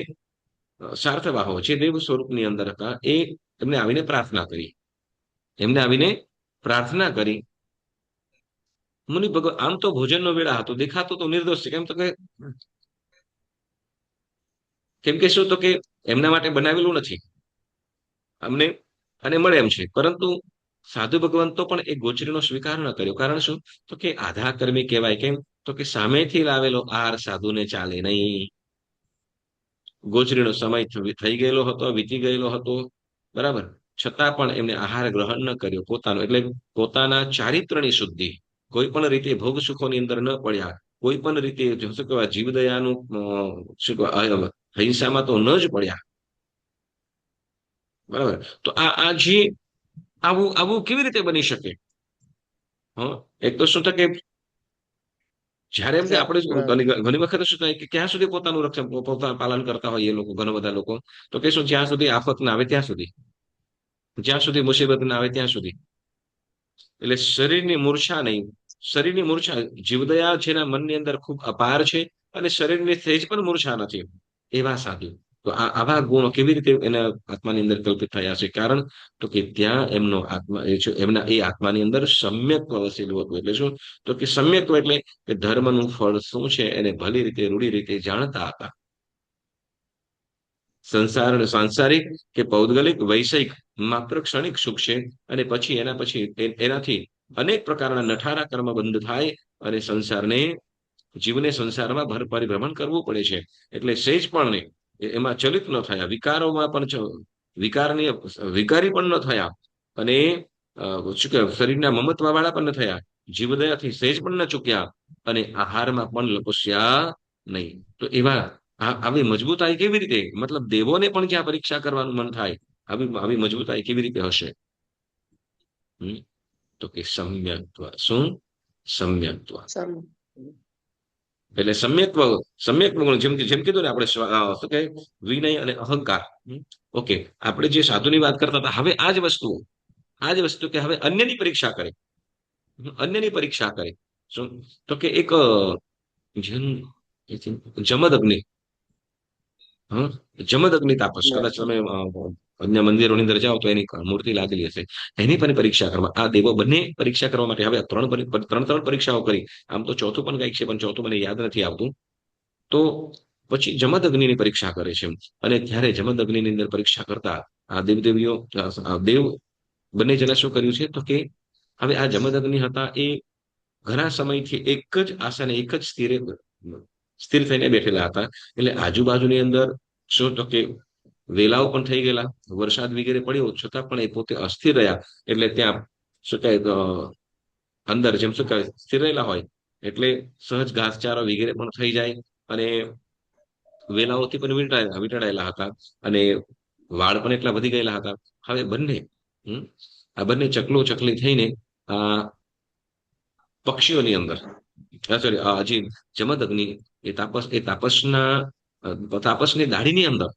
સાર્થવાહો જે દેવ સ્વરૂપની અંદર હતા એ એમને આવીને પ્રાર્થના કરી. એમને આવીને પ્રાર્થના કરી. મુનિ ભગવાન આમ તો ભોજનનો વેળા હતો, દેખાતો તો નિર્દોષ છે, કેમ કે શું તો કે એમના માટે બનાવેલું નથી અમને અને મળે એમ છે, પરંતુ સાધુ ભગવંતો પણ એ ગોચરીનો સ્વીકાર ન કર્યો. કારણ શું તો કે આધા કર્મી કહેવાય. કેમ તો કે સામેથી લાવેલો આહાર સાધુને ચાલે નહીં. ગોચરીનો સમય થઈ ગયેલો હતો, વીતી ગયેલો હતો, બરાબર, છતાં પણ એમને આહાર ગ્રહણ ન કર્યો. પોતાનો એટલે પોતાના ચારિત્રની શુદ્ધિ, કોઈ પણ રીતે ભોગ સુખોની અંદર ન પડ્યા, કોઈ પણ રીતે શું કહેવાય જીવદયાનું શું કહેવાય હિંસામાં તો ન જ પડ્યા. બરાબર, તો આ જે આવું આવું કેવી રીતે બની શકે? એક તો શું થાય કે જયારે એમ કે આપણે ઘણી વખત શું થાય કે ક્યાં સુધી પોતાનું રક્ષણ પોતાનું પાલન કરતા હોય એ લોકો, ઘણા બધા લોકો તો કે શું જ્યાં સુધી આફત ના આવે ત્યાં સુધી, જ્યાં સુધી મુસીબત ના આવે ત્યાં સુધી. એટલે શરીરની મૂર્છા નહીં, શરીરની મૂર્છા જીવદયા જેના મનની અંદર ખૂબ અપાર છે અને શરીરની સહેજ પણ મૂર્છા નથી, એવા સાધુ. તો આવા ગુણો કેવી રીતે એના આત્માની અંદર કલ્પિત થયા છે? કારણ તો કે ત્યાં એમનો આત્મા એમના એ આત્માની અંદર સમ્યક્ત્વ વસેલું હતું. એટલે શું તો કે સમ્યક્ત્વ એટલે કે ધર્મનું ફળ શું છે એને ભલી રીતે રૂઢી રીતે જાણતા હતા. સાંસારિક કે પૌદ્ગલિક વૈષયિક માત્ર ક્ષણિક સુખ છે અને પછી એનાથી અનેક પ્રકારના નઠારા કર્મ બંધ થાય અને જીવને સંસારમાં પરિભ્રમણ કરવું પડે છે. એટલે સહેજ પણ નહીં એમાં ચલિત ન થયા, વિકારોમાં પણ વિકારી પણ ન થયા અને શું કહેવાય શરીરના મમત્વ વાળા પણ ન થયા, જીવદયાથી સહેજ પણ ન ચૂક્યા અને આહારમાં પણ લપસ્યા નહીં. તો આવી મજબૂતાઈ કેવી રીતે? મતલબ દેવોને પણ જ્યાં પરીક્ષા કરવાનું મન થાય, આવી મજબૂતાઈ કેવી રીતે હશે? તો કે સમ્યક્ત્વ. શું? સમ્યક્ત્વ. એટલે સમ્યક્ત્વ ગુણ જેમ કીધું ને આપણે શું કહે વિનય અને અહંકાર. ઓકે, આપણે જે સાધુની વાત કરતા હતા, હવે આ જ વસ્તુ કે હવે અન્યની પરીક્ષા કરે. શું તો કે એક જમદ અગ્નિ, જમદ અગ્નિ તાપસ, કદાચ તમે અન્ય મંદિરોની અંદર જાઓ તો એની મૂર્તિ લાગેલી હશે, એની પણ પરીક્ષા કરવા આ દેવો બંને પરીક્ષા કરવા માટે હવે ત્રણ પરીક્ષાઓ કરી. આમ તો ચોથું પણ કઈક છે, પણ ચોથું મને યાદ નથી આવતું. તો પછી જમદ અગ્નિની પરીક્ષા કરે છે અને ત્યારે જમદ અગ્નિની અંદર પરીક્ષા કરતા આ દેવ બંને જણા શું કર્યું છે તો કે હવે આ જમદ અગ્નિ હતા એ ઘણા સમયથી એક જ આશાને એક જ સ્થિર થઈને બેઠેલા હતા. એટલે આજુબાજુની અંદર શું તો કે વેલાઓ પણ થઈ ગયેલા, વરસાદ વગેરે પડ્યો, છતાં પણ એ પોતે અસ્થિર રહ્યા. એટલે ત્યાં શું કહે અંદર જેમ શું કહે સ્થિર રહેલા હોય એટલે સહજ ઘાસચારો વગેરે પણ થઈ જાય અને વેલાઓથી પણ વીંટળાયેલા હતા અને વાળ પણ એટલા વધી ગયેલા હતા. હવે હમ, આ બંને ચકલો ચકલી થઈને આ પક્ષીઓની અંદર સોરી હજી જમદગ્નિ તાપસની દાઢીની અંદર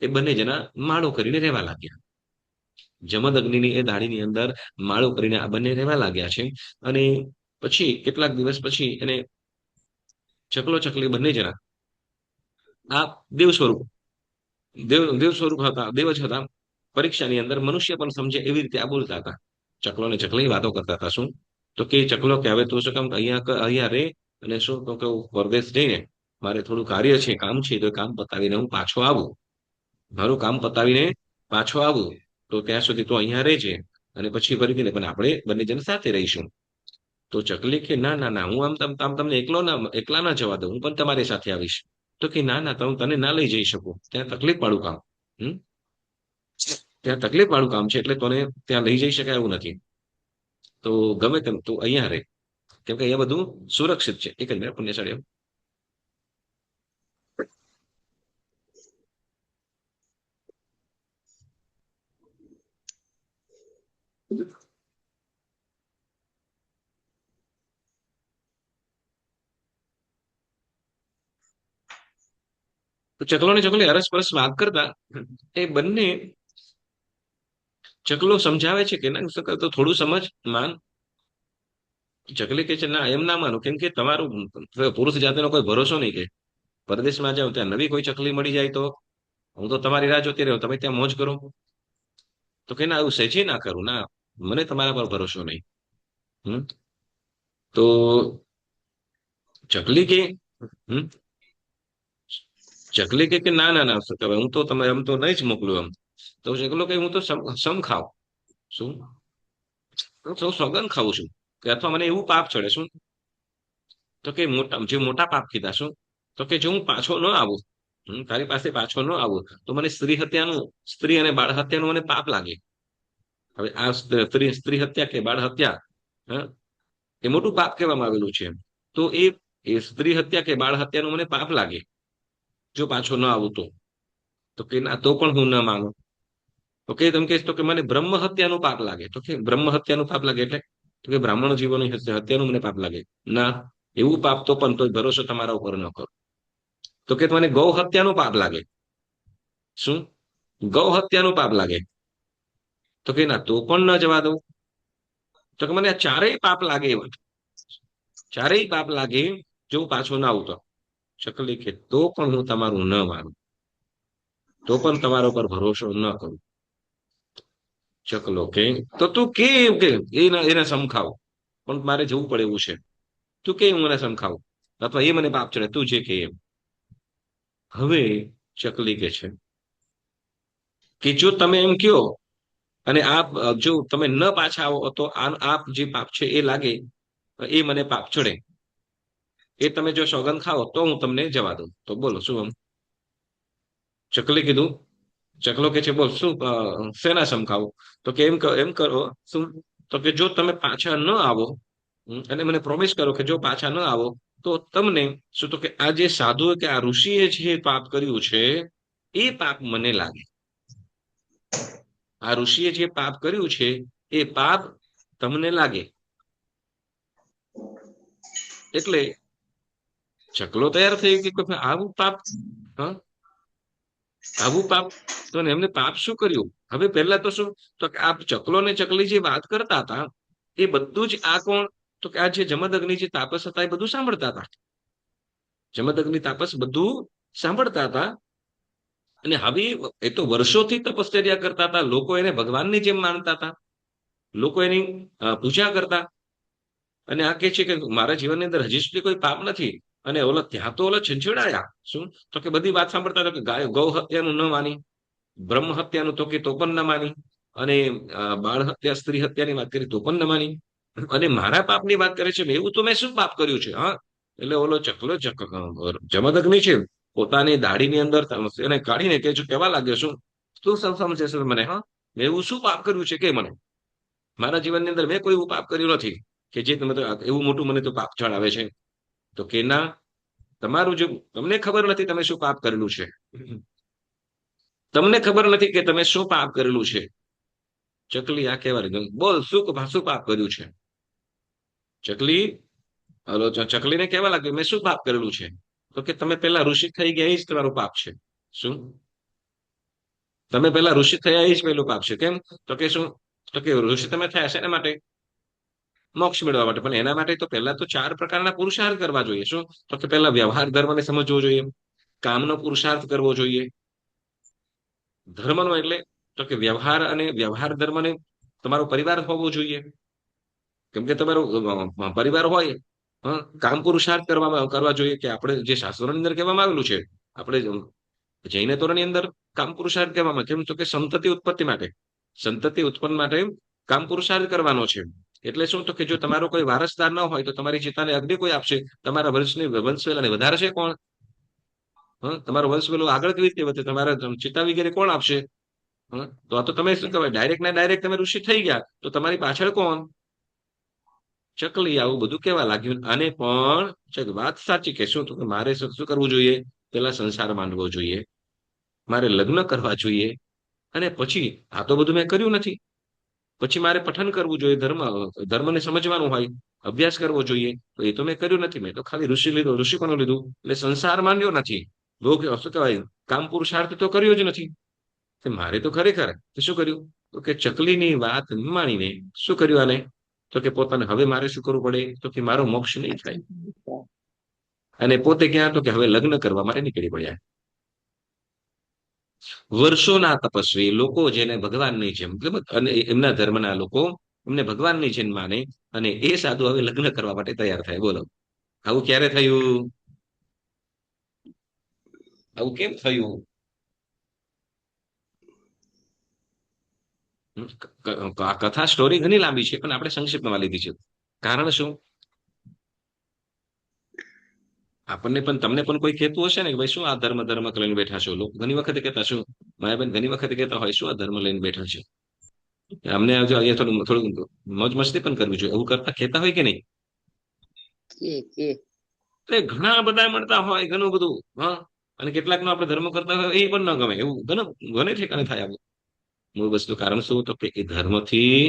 એ બંને જણા માળો કરીને રહેવા લાગ્યા. જમદગ્નિની એ દાઢીની અંદર માળો કરીને આ બંને રહેવા લાગ્યા છે. અને પછી કેટલાક દિવસ પછી એને ચકલો ચકલી બંને જણા આ દેવ સ્વરૂપ દેવ સ્વરૂપ હતા, દેવ જ હતા. પરીક્ષાની અંદર મનુષ્ય પણ સમજે એવી રીતે આ બોલતા હતા. ચકલો ને ચકલી વાતો કરતા હતા. શું તો કે ચકલો કે હવે તું શું કામ અહીંયા રે અને શું તો કે હું પરદેશ જઈને મારે થોડું કાર્ય છે, કામ છે, તો કામ પતાવીને હું પાછો આવું. મારું કામ પતાવીને પાછો આવું તો ત્યાં સુધી તો અહીંયા રહેજે અને પછી ફરીથી પણ આપણે બંને જણ સાથે રહીશું. તો ચકલી કે ના ના ના, હું આમ તમને એકલા ના જવા દઉં, હું પણ તમારી સાથે આવીશ. તો કે ના ના, હું તને ના લઈ જઈ શકું, ત્યાં તકલીફ વાળું કામ. હમ ત્યાં તકલીફ વાળું કામ છે એટલે તને ત્યાં લઈ જઈ શકાય એવું નથી. તો ગમે તેમ તું અહીંયા રહે, કેમ કે અહીંયા બધું સુરક્ષિત છે. એક જ મિનિટ પુણ્યશાળી. તો ચકલો ને ચકલી અરસપરસ વાત કરતા એ બંને ચકલો સમજાવે છે કે ના તો થોડું સમજ માન. ચકલી કે છે ના એમ ના માનું, કેમ કે તમારું પુરુષ જાતિનો કોઈ ભરોસો નહીં. કે પરદેશમાં જાવ ત્યાં નવી કોઈ ચકલી મળી જાય તો હું તો તમારી રાહ જોતી રહ્યો, તમે ત્યાં મોજ કરો. તો કે ના એવું સહેજે ના કરું, ના મને તમારા પર ભરોસો નહીં. હમ તો ચકલી કે હમ ચકલી કે ના ના ના હું તો તમે એમ તો નહીં જ મોકલું એમ. તો ચકલો કે હું તો સમ ખાવ. શું હું તો સોગંદ ખાઉં છું કે અથવા મને એવું પાપ ચડે. શું તો કે મોટા પાપ કીધા. શું તો કે જો હું પાછો ન આવું, તારી પાસે પાછો ન આવું તો મને સ્ત્રી અને બાળ હત્યાનું મને પાપ લાગે. હવે આ સ્ત્રી હત્યા કે બાળ હત્યા એ મોટું પાપ કહેવામાં આવેલું છે. તો એ સ્ત્રી હત્યા કે બાળ હત્યાનું મને પાપ લાગે જો પાછો ન આવું તો કે ના તો પણ હું ન માનું. તો કે તમે કહેશ તો કે મને બ્રહ્મ હત્યાનું પાપ લાગે. તો કે બ્રહ્મ હત્યાનું પાપ લાગે એટલે તો કે બ્રાહ્મણ જીવોની હત્યાનું મને પાપ લાગે. ના એવું પાપ તો પણ તોય ભરોસો તમારા ઉપર ન કરો. તો કે મને ગૌ હત્યાનું પાપ લાગે. શું ગૌ હત્યાનું પાપ લાગે. તો કે ના તો પણ ન જવા દઉં. તો કે મને આ ચારેય પાપ લાગે એવા, ચારેય પાપ લાગે જો હું પાછો ના આવતો. ચકલી કે તો પણ હું તમારું ન માનું, તો પણ તમારા ઉપર ભરોસો ન કરું. ચકલો કે તો તું કે એને સમખાવ, પણ મારે જવું પડે એવું છે. તું કે હું એને સમખાવું અથવા એ મને પાપ ચડે, તું જે કે એમ. હવે ચકલી કે છે કે જો તમે એમ કયો અને આપ જો તમે ન પાછા આવો તો આપ જે પાપ છે એ લાગે, એ મને પાપ ચડે. એ તમે જો સોગંદ ખાઓ તો હું તમને જવા દઉં. તો બોલો શું આમ ચકલી કીધું. ચકલો કે છે બોલ શું શેના સમખાવું. તો કે એમ કરો શું તો કે જો તમે પાછા ન આવો અને મને પ્રોમિસ કરો કે જો પાછા ન આવો તો તમને શું તો કે આ જે સાધુ કે આ ઋષિએ જે પાપ કર્યું છે એ પાપ મને લાગે. આ ઋષિએ જે પાપ કર્યું છે એ પાપ તમને લાગે. એટલે ચકલો તૈયાર થઈ કે આવું પાપ, હા આવું પાપ. તો એમને પાપ શું કર્યું. હવે પહેલા તો શું તો કે આ ચકલો ને ચકલી જે વાત કરતા હતા એ બધું જ આ કોણ તો કે આ જે જમદગ્નિ જે તાપસ હતા એ બધું સાંભળતા હતા. જમદગ્નિ તાપસ બધું સાંભળતા હતા. અને હવે એ તો વર્ષોથી તપશ્ચર્યા કરતા હતા. લોકો એને ભગવાનની જેમ માનતા હતા, લોકો એની પૂજા કરતા. અને આ કે છે કે મારા જીવનની અંદર હજી સુધી કોઈ પાપ નથી. અને ત્યાં તો છંછેડાયા. શું તો કે બધી વાત સાંભળતા હતા કે ગૌ હત્યાનું ન માની, બ્રહ્મ હત્યાનું તો કે તો પણ ન માની, અને બાળ હત્યા સ્ત્રી હત્યાની વાત કરી તો પણ ન માની, અને મારા પાપની વાત કરે છે. એવું તો મેં શું પાપ કર્યું છે. હા એટલે ઓલો ચકલો જમદગ્નિ છે પોતાની દાઢીની અંદર એને કાઢીને કે કેવા લાગ્યો શું તું સમજે છે મને. હા મેં એવું શું પાપ કર્યું છે કે મને મારા જીવનની અંદર મેં કોઈ એવું પાપ કર્યું નથી કે જે તમે એવું મોટું મને તો પાપ જણાવે છે. તો કે ના, તમારું જો તમને ખબર નથી તમે શું પાપ કરેલું છે, તમને ખબર નથી કે તમે શું પાપ કરેલું છે. ચકલી આ કહેવા લાગી, બોલ શું પાપ કર્યું છે. ચકલી હલો ચકલીને કહેવા લાગ્યું, મેં શું પાપ કરેલું છે. તો કે તમે પેલા ઋષિ થઈ ગયા એ જ તમારું પાપ છે. શું? તમે પેલા ઋષિ થયા એ જ પહેલું પાપ છે. કેમ? તો કે શું? તો કે ઋષિ તમે થયા છે એના માટે, મોક્ષ મેળવવા માટે. પણ એના માટે તો પહેલા તો 4 પ્રકારના પુરુષાર્થ કરવા જોઈએ. શું? તો કે પહેલા વ્યવહાર ધર્મને સમજવો જોઈએ, કામનો પુરુષાર્થ કરવો જોઈએ. ધર્મનો એટલે તો કે વ્યવહાર અને વ્યવહાર ધર્મને તમારો પરિવાર હોવો જોઈએ. કેમ કે તમારો પરિવાર હોય, કામ પુરુષાર્થ કરવા જોઈએ કે આપણે જે શાસ્ત્રોની અંદર કહેવામાં આવેલું છે, આપણે જૈન ધોરણની અંદર કામ પુરુષાર્થ કહેવામાં, કેમ તો કે સંતતિ ઉત્પત્તિ માટે, સંતતિ ઉત્પન્ન માટે કામ પુરુષાર્થ કરવાનો છે. એટલે શું? તો કે જો તમારો કોઈ વારસદાર ન હોય તો તમારી ચિતાને અગ્નિ કોઈ આપશે. તમારા વંશ વેલાને વધારે છે કોણ? તમારો વંશ વેલો આગળ કેવી રીતે વધે? તમારા ચિતા વગેરે કોણ આપશે? તો આ તો તમે શું કહેવાય, ડાયરેક્ટ ના ડાયરેક્ટ તમે ઋષિ થઈ ગયા, તો તમારી પાછળ કોણ? ચકલી આવું બધું કેવા લાગ્યું. અને પણ વાત સાચી કે શું? તો કે મારે શું કરવું જોઈએ? પેલા સંસાર માનવો જોઈએ, મારે લગ્ન કરવા જોઈએ, અને પછી આ તો બધું મેં કર્યું નથી. પછી મારે પઠન કરવું જોઈએ, ધર્મને સમજવાનું હોય, અભ્યાસ કરવો જોઈએ. તો એ તો મેં કર્યું નથી. મેં તો ખાલી ઋષિપણું લીધું, એટલે સંસાર માન્યો નથી. શું કહેવાય, કામ પુરુષાર્થ તો કર્યો જ નથી. મારે તો ખરેખર શું કર્યું? તો કે ચકલીની વાત માણીને શું કર્યું આને? તો કે પોતાને હવે મારે શું કરવું પડે? તો કે મારો મોક્ષ નહીં થાય. અને પોતે ક્યાં? તો કે હવે લગ્ન કરવા માટે નીકળી પડ્યા. વર્ષોના તપસ્વી લોકો, જેને ભગવાનની જેમ, અને એમના ધર્મના લોકો એમને ભગવાનની જેમ માને, અને એ સાધુ હવે લગ્ન કરવા માટે તૈયાર થાય. બોલો, આવું ક્યારે થયું? આવું કેમ થયું? આ કથા સ્ટોરી ઘણી લાંબી છે, પણ આપણે સંક્ષિપ્તમાં લીધી છે. કારણ શું? આપણને પણ, તમને પણ કોઈ કહેતું હશે ને કે ભાઈ શું આ ધર્મ ધર્મ લઈને બેઠા છો. લોકો ઘણી વખતે કહેતા, શું માયાબેન ઘણી વખતે કહેતા હોય, શું આ ધર્મ લઈને બેઠા છે. અમને અહીંયા થોડું મોજ મસ્તી પણ કરવી જોઈએ, એવું કરતા કહેતા હોય કે નહીં? કે એટલે ઘણા બધા મળતા હોય, ઘણું બધું. અને કેટલાક નો આપણે ધર્મ કરતા હોય એ પણ ન ગમે, એવું ઘણે ઠેકાણે થાય આવું. મૂળ વસ્તુ કારણ શું? તો કે એ ધર્મથી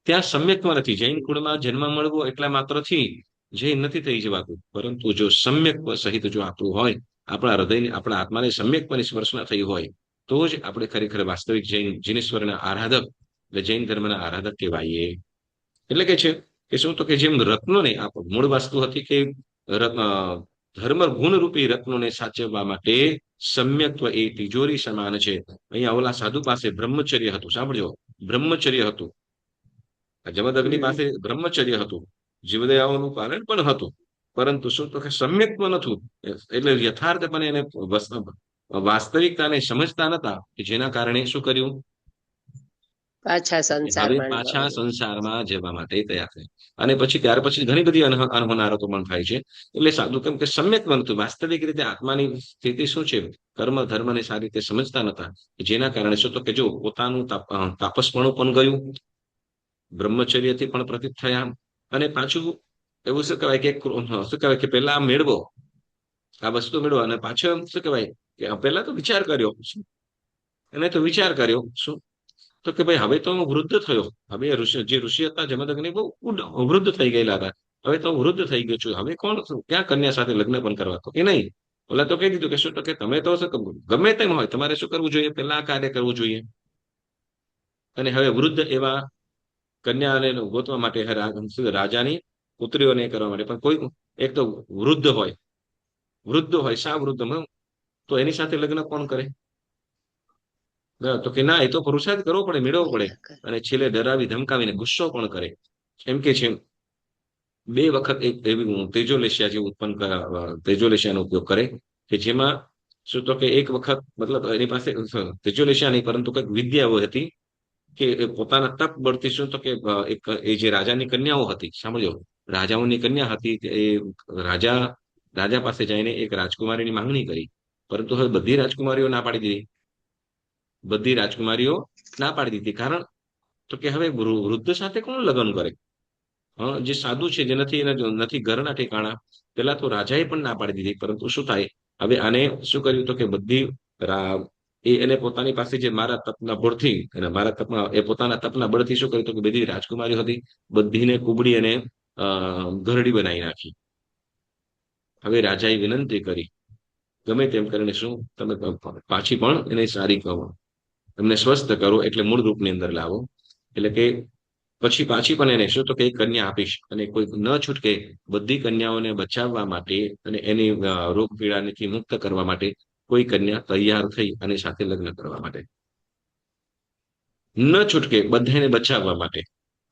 ત્યાં સમ્યક્ત્વ નથી. જૈન કુળમાં જન્મ મળવો એટલા માત્રથી જૈન નથી થઈ જવાતું. પરંતુ જો સમ્યક્ત્વ સહિત જો આપણું હોય, આપણા હૃદયની, આપણા આત્માને સમ્યક્ત્વની સ્પર્શના થઈ હોય, તો જ આપણે ખરેખર વાસ્તવિક જૈન જીનેશ્વરના આરાધક, એટલે જૈન ધર્મના આરાધક કહેવાઈએ. એટલે કે છે કે શું? તો કે જેમ રત્નોને મૂળ વસ્તુ હતી કે રત્ન, ધર્મ ગુણરૂપી રત્નોને સાચવવા માટે સમ્યક્ત્વ એ તિજોરી સમાન છે. અહીંયા ઓલા સાધુ પાસે બ્રહ્મચર્ય હતું. સાંભળજો, બ્રહ્મચર્ય હતું. જમદગ્નિ પાસે બ્રહ્મચર્ય હતું, જીવદયાઓનું પાલન પણ હતું. પરંતુ શું? તો કે સમ્યક્ત્વ નતું. એટલે યથાર્થપણે એને વાસ્તવિકતાને સમજતા નતા, કે જેના કારણે શું કર્યું? પાછા સંસાર હવે માંડવા પાછા માંડ્યા. સંસારમાં જવા માટે તૈયાર થાય. અને પછી ત્યાર પછી ઘણી બધી અનહોનારતો પણ થાય છે. એટલે સાધુ કેમ કે સમ્યક બનતું, વાસ્તવિક રીતે આત્માની સ્થિતિ શું છે, કર્મ ધર્મને સારી રીતે સમજતા નતા, જેના કારણે શું? તો કે જો પોતાનું તાપસપણું પણ ગયું, બ્રહ્મચર્યથી પણ પ્રતીત થયા. અને પાછું એવું શું કહેવાય કે શું કહેવાય કે પેલા મેળવો, આ વસ્તુ મેળવો, અને પાછો શું કહેવાય કે પેલા તો વિચાર કર્યો. એને તો વિચાર કર્યો શું? તો કે ભાઈ હવે તો હું વૃદ્ધ થયો. હવે જે ઋષિ હતા જમદગ્નિ બહુ વૃદ્ધ થઈ ગયેલા હતા. હવે તો હું વૃદ્ધ થઈ ગયો છું. હવે કોણ ક્યાં કન્યા સાથે લગ્ન પણ કરવા? તો કે નહીં. ઓલા તો કહી દીધું કે શું? તો કે તમે તો ગમે તેમ હોય, તમારે શું કરવું જોઈએ? પેલા આ કાર્ય કરવું જોઈએ. અને હવે વૃદ્ધ એવા કન્યાને ગોતવા માટે રાજાની પુત્રીઓને કરવા માટે, પણ કોઈ એક તો વૃદ્ધ હોય, શા વૃદ્ધ? તો એની સાથે લગ્ન કોણ કરે? તો કે ના, એ તો પુરુષાર્થ કરવો પડે, મેળવવો પડે. અને છેલ્લે ડરાવી ધમકાવીને ગુસ્સો પણ કરે. એમ કે છે 2 વખત એક એવી તેજોલેશિયા જે ઉત્પન્ન તેજોલેશિયાનો ઉપયોગ કરે, કે જેમાં શું? તો કે એક વખત, મતલબ એની પાસે તેજોલેશિયા નહીં, પરંતુ કંઈક વિદ્યા એવી હતી કે એ પોતાના તપ બળથી શું? તો કે એક એ જે રાજાની કન્યાઓ હતી, સાંભળજો, રાજાઓની કન્યા હતી, એ રાજા રાજા પાસે જઈને એક રાજકુમારીની માંગણી કરી. પરંતુ હવે બધી રાજકુમારીઓ ના પાડી દીધી. બધી રાજકુમારીઓ ના પાડી દીધી. કારણ તો કે હવે વૃદ્ધ સાથે કોણ લગ્ન કરે? જે સાદું છે, જે નથી ઘરના ઠેકાણા, પેલા તો રાજાએ પણ ના પાડી દીધી. પરંતુ શું થાય, હવે આને શું કર્યું તો કે બધી એને પોતાની પાસે જે મારા તપના બળથી અને મારા તપના એ પોતાના તપના બળથી શું કર્યું તો કે બધી રાજકુમારીઓ હતી બધીને કુબડી અને ઘરડી બનાવી નાખી. હવે રાજાએ વિનંતી કરી, ગમે તેમ કરીને શું તમે પાછી પણ એને સારી કહો, એમને સ્વસ્થ કરો, એટલે મૂળ રૂપની અંદર લાવો. એટલે કે પછી પાછી પણ એને શું તો કે એક કન્યા આપીશ, અને કોઈ ન છૂટકે બધી કન્યાઓને બચાવવા માટે અને એની રોગ પીડાથી મુક્ત કરવા માટે કોઈ કન્યા તૈયાર થઈ અને સાથે લગ્ન કરવા માટે, ન છૂટકે બધાને બચાવવા માટે.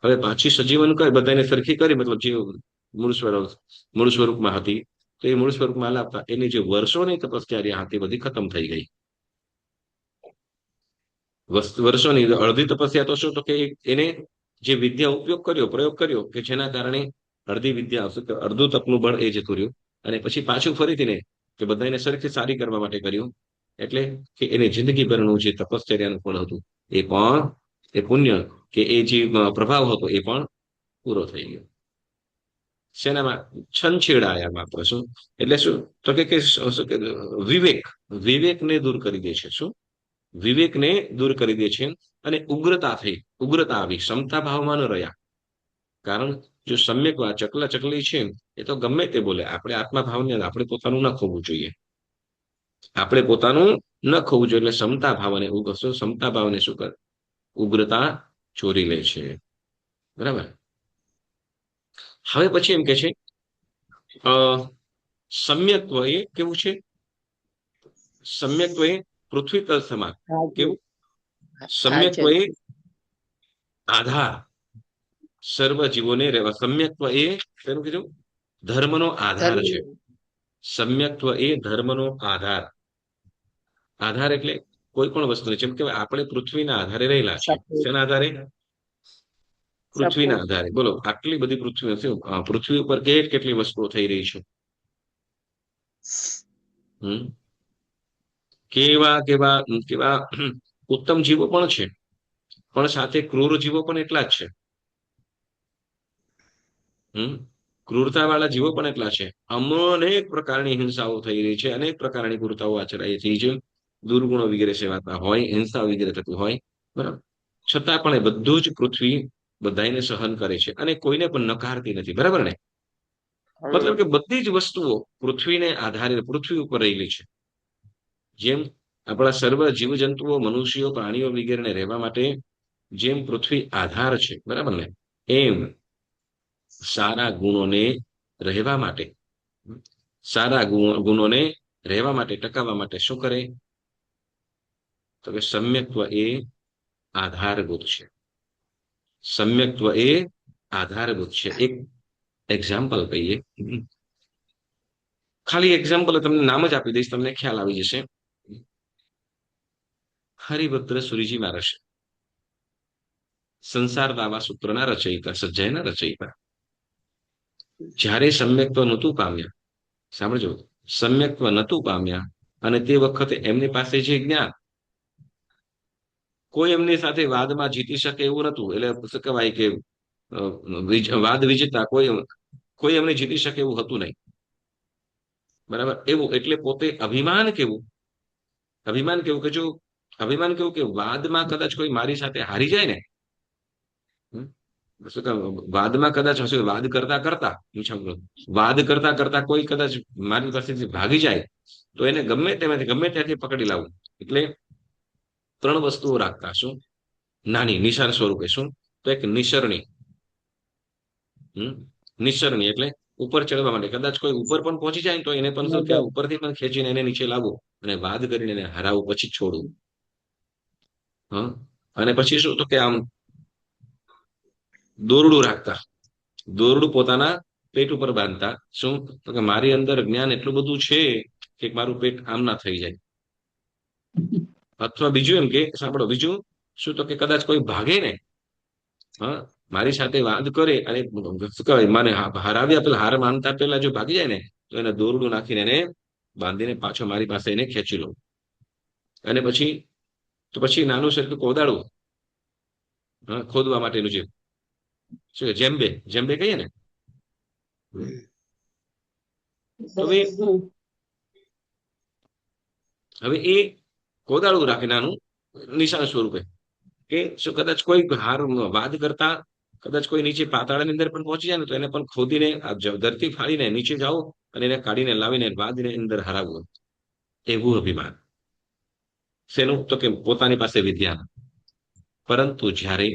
હવે પાછી સજીવન કરી બધાને સરખી કરી, મતલબ જે મૂળ સ્વરૂપમાં હતી, તો એ મૂળ સ્વરૂપમાં લાવતા એની જે વર્ષોની તપસ્યા હતી બધી ખતમ થઈ ગઈ. વર્ષોની અડધી તપસ્યા તો શું તો કે એને જે વિદ્યા ઉપયોગ કર્યો, પ્રયોગ કર્યો, કે જેના કારણે અડધી વિદ્યા આવશે, અડધું તપનું બળ એ જતું રહ્યું. અને પછી પાછું ફરીથી ને કે બધાને સરખી સારી કરવા માટે કર્યું. એટલે કે એની જિંદગીભરનું જે તપશ્ચર્યાનું ફળ હતું એ પણ, એ પુણ્ય કે એ જે પ્રભાવ હતો એ પણ પૂરો થઈ ગયો. શેનામાં? છંછેડાયા માત્ર. શું એટલે શું તો કે શું કે વિવેકને દૂર કરી દે છે. શું? વિવેકને દૂર કરી દે છે. અને ઉગ્રતા થઈ, ઉગ્રતા આવી, ક્ષમતા ભાવમાં ન રહ્યા. કારણ જો સમ્યક ચકલા ચકલી છે એ તો ગમે તે બોલે, આપણે આત્મા ભાવને આપણે પોતાનું ન ખોવું જોઈએ, આપણે પોતાનું ન ખોવું જોઈએ. એટલે ક્ષમતા ભાવ અને ક્ષમતા ભાવને શું કરે, ઉગ્રતા ચોરી લે છે. બરાબર. હવે પછી એમ કે છે સમ્યક્ત્વ એ કેવું છે? સમ્યક્ત્વ એ પૃથ્વી તલ સમાન. કેવું? સમ્યક્ત્વ એ આધાર, સર્વ જીવોને રહેવા. સમ્યક્ત્વ એ શેનું કીધું? ધર્મનો આધાર છે. સમ્યક્ત્વ એ ધર્મનો આધાર. આધાર એટલે કોઈ પણ વસ્તુ, જેમ કે આપણે પૃથ્વીના આધારે રહેલા છે. શેના આધારે? પૃથ્વીના આધારે. બોલો, આટલી બધી પૃથ્વી ઉપર કેટલી વસ્તુઓ થઈ રહી છે. કેવા કેવા કેવા ઉત્તમ જીવો પણ છે, પણ સાથે ક્રૂર જીવો પણ એટલા જ છે. ક્રૂરતા વાળા જીવો પણ એટલા છે. અનેક પ્રકારની હિંસાઓ થઈ રહી છે, અનેક પ્રકારની ક્રૂરતાઓ આચરાઈ થઈ છે, દુર્ગુણો વગેરે સેવાતા હોય, હિંસા વગેરે થતું હોય, બરાબર. છતાં પણ એ બધું જ પૃથ્વી બધાને સહન કરે છે અને કોઈને પણ નકારતી નથી. બરાબર ને? મતલબ કે બધી જ વસ્તુઓ પૃથ્વીને આધારે પૃથ્વી ઉપર રહેલી છે. જેમ આપણા સર્વ જીવજંતુઓ, મનુષ્યો, પ્રાણીઓ વગેરેને રહેવા માટે જેમ પૃથ્વી આધાર છે, બરાબર ને, એમ સારા ગુણોને રહેવા માટે, સારા ગુણોને રહેવા માટે, ટકાવવા માટે શું કરે તો કે સમ્યક્ત્વ એ આધારભૂત છે. સમ્યક્ત્વ એ આધારભૂત છે. એક એક્ઝામ્પલ કહીએ, ખાલી એક્ઝામ્પલ તમને નામ જ આપી દઈશ, તમને ખ્યાલ આવી જશે. હરિભદ્ર સુરીજી મહારાજ સંસાર દાવા સૂત્રના રચયિતા, સજ્જયના રચયિતા. જ્યારે સમ્યક્ત્વ નહોતું પામ્યા, સાંભળજો, સમ્યક્ત્વ નહોતું પામ્યા, અને તે વખતે એમની પાસે જે જ્ઞાન, કોઈ એમની સાથે વાદમાં જીતી શકે એવું નતું. એટલે શું કહેવાય કે વાદ વિજેતા કોઈ એમને જીતી શકે એવું હતું નહીં. બરાબર. એવું એટલે પોતે અભિમાન કેવું, અભિમાન કેવું કે જો અભિમાન કેવું કે વાદમાં કદાચ કોઈ મારી સાથે હારી જાય ને, શું કે વાદમાં કદાચ હશે, વાદ કરતા કરતા કોઈ કદાચ મારી પાસેથી ભાગી જાય તો એને ગમે ત્યાંથી પકડી લાવવું. એટલે ત્રણ વસ્તુઓ રાખતા. શું? નાની નિશાન સ્વરૂપે. શું તો એક નિસરણી. નિસરણી એટલે ઉપર ચડવા માટે, કદાચ કોઈ ઉપર પણ પહોંચી જાય તો એને પણ શું ત્યાં ઉપરથી પણ ખેંચીને એને નીચે લાવવું અને વાદ કરીને એને હરાવવું, પછી છોડવું. અને પછી શું તો કે આમ દોરડું રાખતા, દોરડું પોતાના પેટ ઉપર બાંધતા. શું તો કે મારી અંદર જ્ઞાન એટલું બધું છે કે મારું પેટ આમ ના થઈ જાય. અથવા બીજું એમ કે સાંભળો, બીજું શું તો કે કદાચ કોઈ ભાગે ને, મારી સાથે વાદ કરે અને શું કહેવાય મને હરાવ્યા પેલા હાર માનતા પેલા જો ભાગી જાય ને, તો એને દોરડું નાખીને એને બાંધીને પાછો મારી પાસે એને ખેંચી લો. અને પછી નાનું સરખું કોદાળું ખોદવા માટેનું છે, શું જેમ્બે જેમ્બે કહીએ ને. હવે હવે એ કોદાળું રાખે નાનું નિશાન સ્વરૂપે, કે શું કદાચ કોઈ હાર વાદ કરતા કદાચ કોઈ નીચે પાતાળની અંદર પણ પહોંચી જાય ને તો એને પણ ખોદીને ધરતી ફાડીને નીચે જાઓ અને એને કાઢીને લાવીને વાદને અંદર હરાવવું, એવું અભિમાન. શેનું? તો કે પોતાની પાસે વિદ્યા. પરંતુ જ્યારે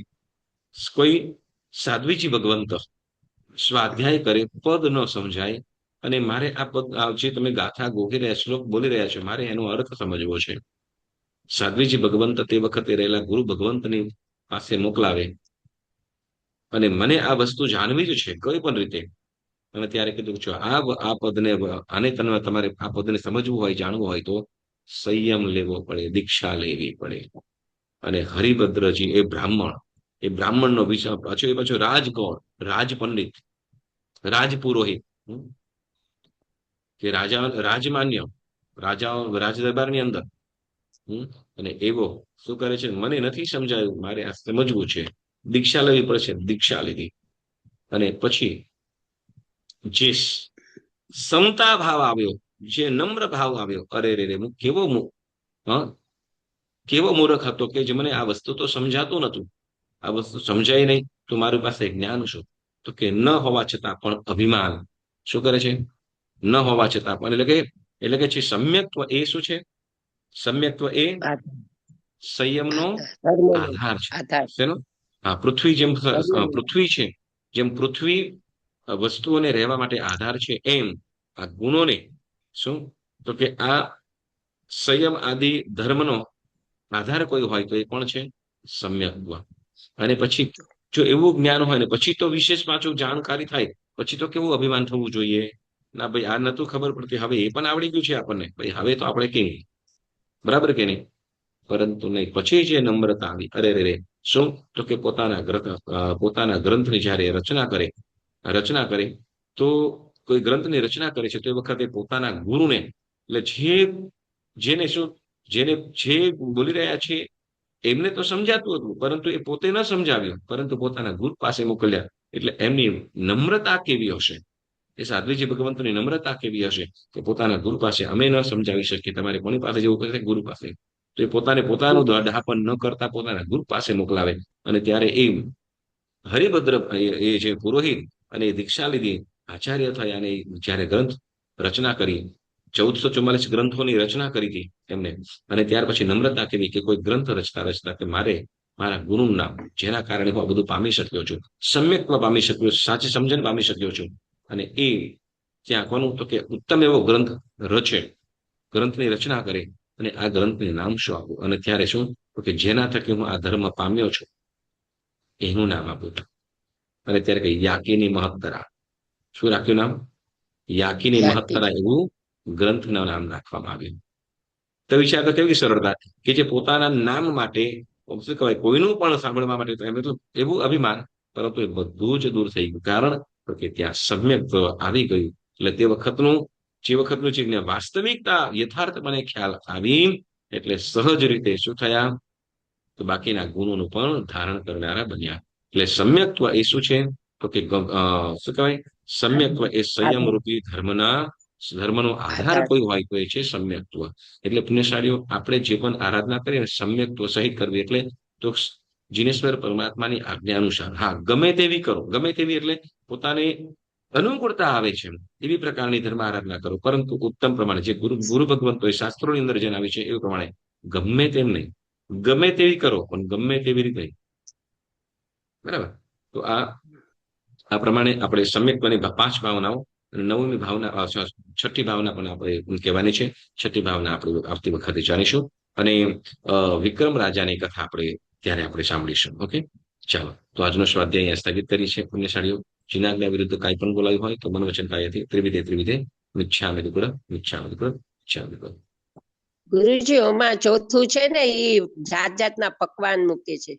કોઈ સાધ્વીજી ભગવંત સ્વાધ્યાય કરે, પદ ન સમજાય, અને મારે આ પદ જે તમે ગાથા ગોખી રહ્યા, શ્લોક બોલી રહ્યા છો, મારે એનો અર્થ સમજવો છે. સાધ્વીજી ભગવંત તે વખતે રહેલા ગુરુ ભગવંતની પાસે મોકલાવે અને મને આ વસ્તુ જાણવી જ છે કોઈ પણ રીતે. અને ત્યારે કીધું છો આ પદને આને તમારે આ પદને સમજવું હોય, જાણવું હોય તો સંયમ લેવો પડે, દીક્ષા લેવી પડે. અને હરિભદ્રજી એ બ્રાહ્મણનો વિષય પાછો રાજ કોણ? રાજ પંડિત, રાજ પુરોહિત, કે રાજા રાજમાન્ય, રાજાઓ રાજ દરબારની અંદર. અને એવો શું કરે છે? મને નથી સમજાયું, મારે આ સમજવું છે, દીક્ષા લેવી પડશે. દીક્ષા લીધી અને પછી જે સમતા ભાવ આવ્યો, જે નમ્ર ભાવ આવ્યો, અરે રે રે, હું કેવો મૂર્ખ હતો કે જે મને આ વસ્તુ તો સમજાતું નતું, આ વસ્તુ સમજાય નહીં તો મારી પાસે જ્ઞાન શું? તો કે ન હોવા છતાં પણ અભિમાન શું કરે છે? ન હોવા છતાં પણ, એટલે કે છે સમ્યક્ત્વ એ શું છે? સમ્યક્ત્વ એ સંયમનો ધર્મનો આધાર છે. આધાર. શેનો? હા, પૃથ્વી જેમ ધર્મનો. પૃથ્વી છે, જેમ પૃથ્વી વસ્તુઓને રહેવા માટે આધાર છે, એમ આ ગુણોને શું? તો કે આ સંયમ આદિ ધર્મનો આધાર કોઈ હોય તો એ પણ છે સમ્યક્ત્વ. અને પછી જો એવું જ્ઞાન હોય ને પછી તો વિશેષ પાછું જાણકારી થાય, પછી તો કેવું અભિમાન થવું જોઈએ? ના ભાઈ, આ નતું ખબર પડતી, હવે એ પણ આવડી ગયું છે આપણને, ભાઈ હવે તો આપણે કે બરાબર કે નહીં? પરંતુ નહીં, પછી જે નમ્રતા આવી, અરે રે, શું? તો કે પોતાના ગ્રંથની જયારે રચના કરે તો કોઈ ગ્રંથની રચના કરે છે તો એ વખતે પોતાના ગુરુને, એટલે જેને શું, જેને જે બોલી રહ્યા છે એમને તો સમજાતું હતું, પરંતુ એ પોતે ન સમજાવ્યું, પરંતુ પોતાના ગુરુ પાસે મોકલ્યા. એટલે એમની નમ્રતા કેવી હશે? એ સાધ્વીજી ભગવંતની નમ્રતા કેવી હશે કે પોતાના ગુરુ પાસે, અમે ન સમજાવી શકીએ, તમારે કોની પાસે જવું પડશે? ગુરુ પાસે. તો એ પોતાનું ડહાપન ન કરતા પોતાના ગુરુ પાસે મોકલાવે. અને ત્યારે એ હરિભદ્ર એ જે પુરોહિત અને એ દીક્ષા લીધી, આચાર્ય થયા, અને જયારે ગ્રંથ રચના કરી, 1444 ગ્રંથોની રચના કરી હતી એમને. અને ત્યાર પછી નમ્રતા કેવી કે કોઈ ગ્રંથ રચતા કે મારા ગુરુનું નામ, જેના કારણે હું આ બધું પામી શક્યો છું, સમ્યક્ત્વ પામી શક્યો છું, સાચી સમજણ પામી શક્યો છું. અને એ ત્યાં કોનું? તો કે ઉત્તમ એવો ગ્રંથ રચે, ગ્રંથની રચના કરે. અને આ ગ્રંથનું નામ શું આપવું? અને ત્યારે શું? તો કે જેના થકી હું આ ધર્મ પામ્યો છું એનું નામ આપ્યું. અને ત્યારે કઈ યાકીની મહત્તરા. શું રાખ્યું નામ? યાકીની મહત્તરા, એવું ગ્રંથનું નામ રાખવામાં આવ્યું. તો વિચાર તો કેવી સરળતા કે જે પોતાના નામ માટે શું કહેવાય, કોઈનું પણ સાંભળવા માટે તો એવું અભિમાન, પરંતુ એ બધું જ દૂર થઈ ગયું. કારણ કે ત્યાં સમ્યક્ત્વ આવી ગયું. એટલે જે વખતનું જે વાસ્તવિકતા યથાર્થ મને ખ્યાલ આવી, એટલે સહજ રીતે શું થયા? તો બાકીના ગુણોનું પણ ધારણ કરનારા બન્યા. એટલે સમ્યક્ત્વ એ શું છે? તો કે શું કહેવાય? સમ્યક્ત્વ એ સંયમ રૂપી ધર્મનો આધાર કોઈ હોય તો એ છે સમ્યક્ત્વ. એટલે પુણ્યશાળીઓ, આપણે જે પણ આરાધના કરીએ સમ્યક્ત્વ સહિત કરવી. એટલે તો જીનેશ્વર પરમાત્માની આજ્ઞા અનુસાર, હા, ગમે તેવી કરો, ગમે તેવી એટલે પોતાને અનુકૂળતા આવે છે એવી પ્રકારની ધર્મ આરાધના કરો, પરંતુ ઉત્તમ પ્રમાણે જે ગુરુ ભગવંતોએ શાસ્ત્રોની અંદર જણાવી છે એ પ્રમાણે ગમે તેમ નહીં, ગમે તેવી કરો પણ ગમે તેવી રીતે. બરાબર? તો આ પ્રમાણે આપણે સમ્યક્ત્વની 5 ભાવનાઓ, અને 9મી ભાવના, 6ઠ્ઠી ભાવના પણ આપણે કહેવાની છે. 6ઠ્ઠી ભાવના આપણે આવતી વખતે જાણીશું. અને વિક્રમ રાજાની કથા ત્યારે આપણે સાંભળીશું. ઓકે, ચાલો. તો આજનો સ્વાધ્યાય અહીંયા સ્થગિત કરી છે. પુણ્યશાળીઓ, જીનાજ્ઞા વિરુદ્ધ કાંઈ પણ બોલાયું હોય તો મનોવચન કાયાથી ત્રિવિધે મિચ્છામિ દુક્કડમ. ગુરુજી, ઓમાં ચોથું છે ને, એ જાત જાતના પકવાન મૂકે છે.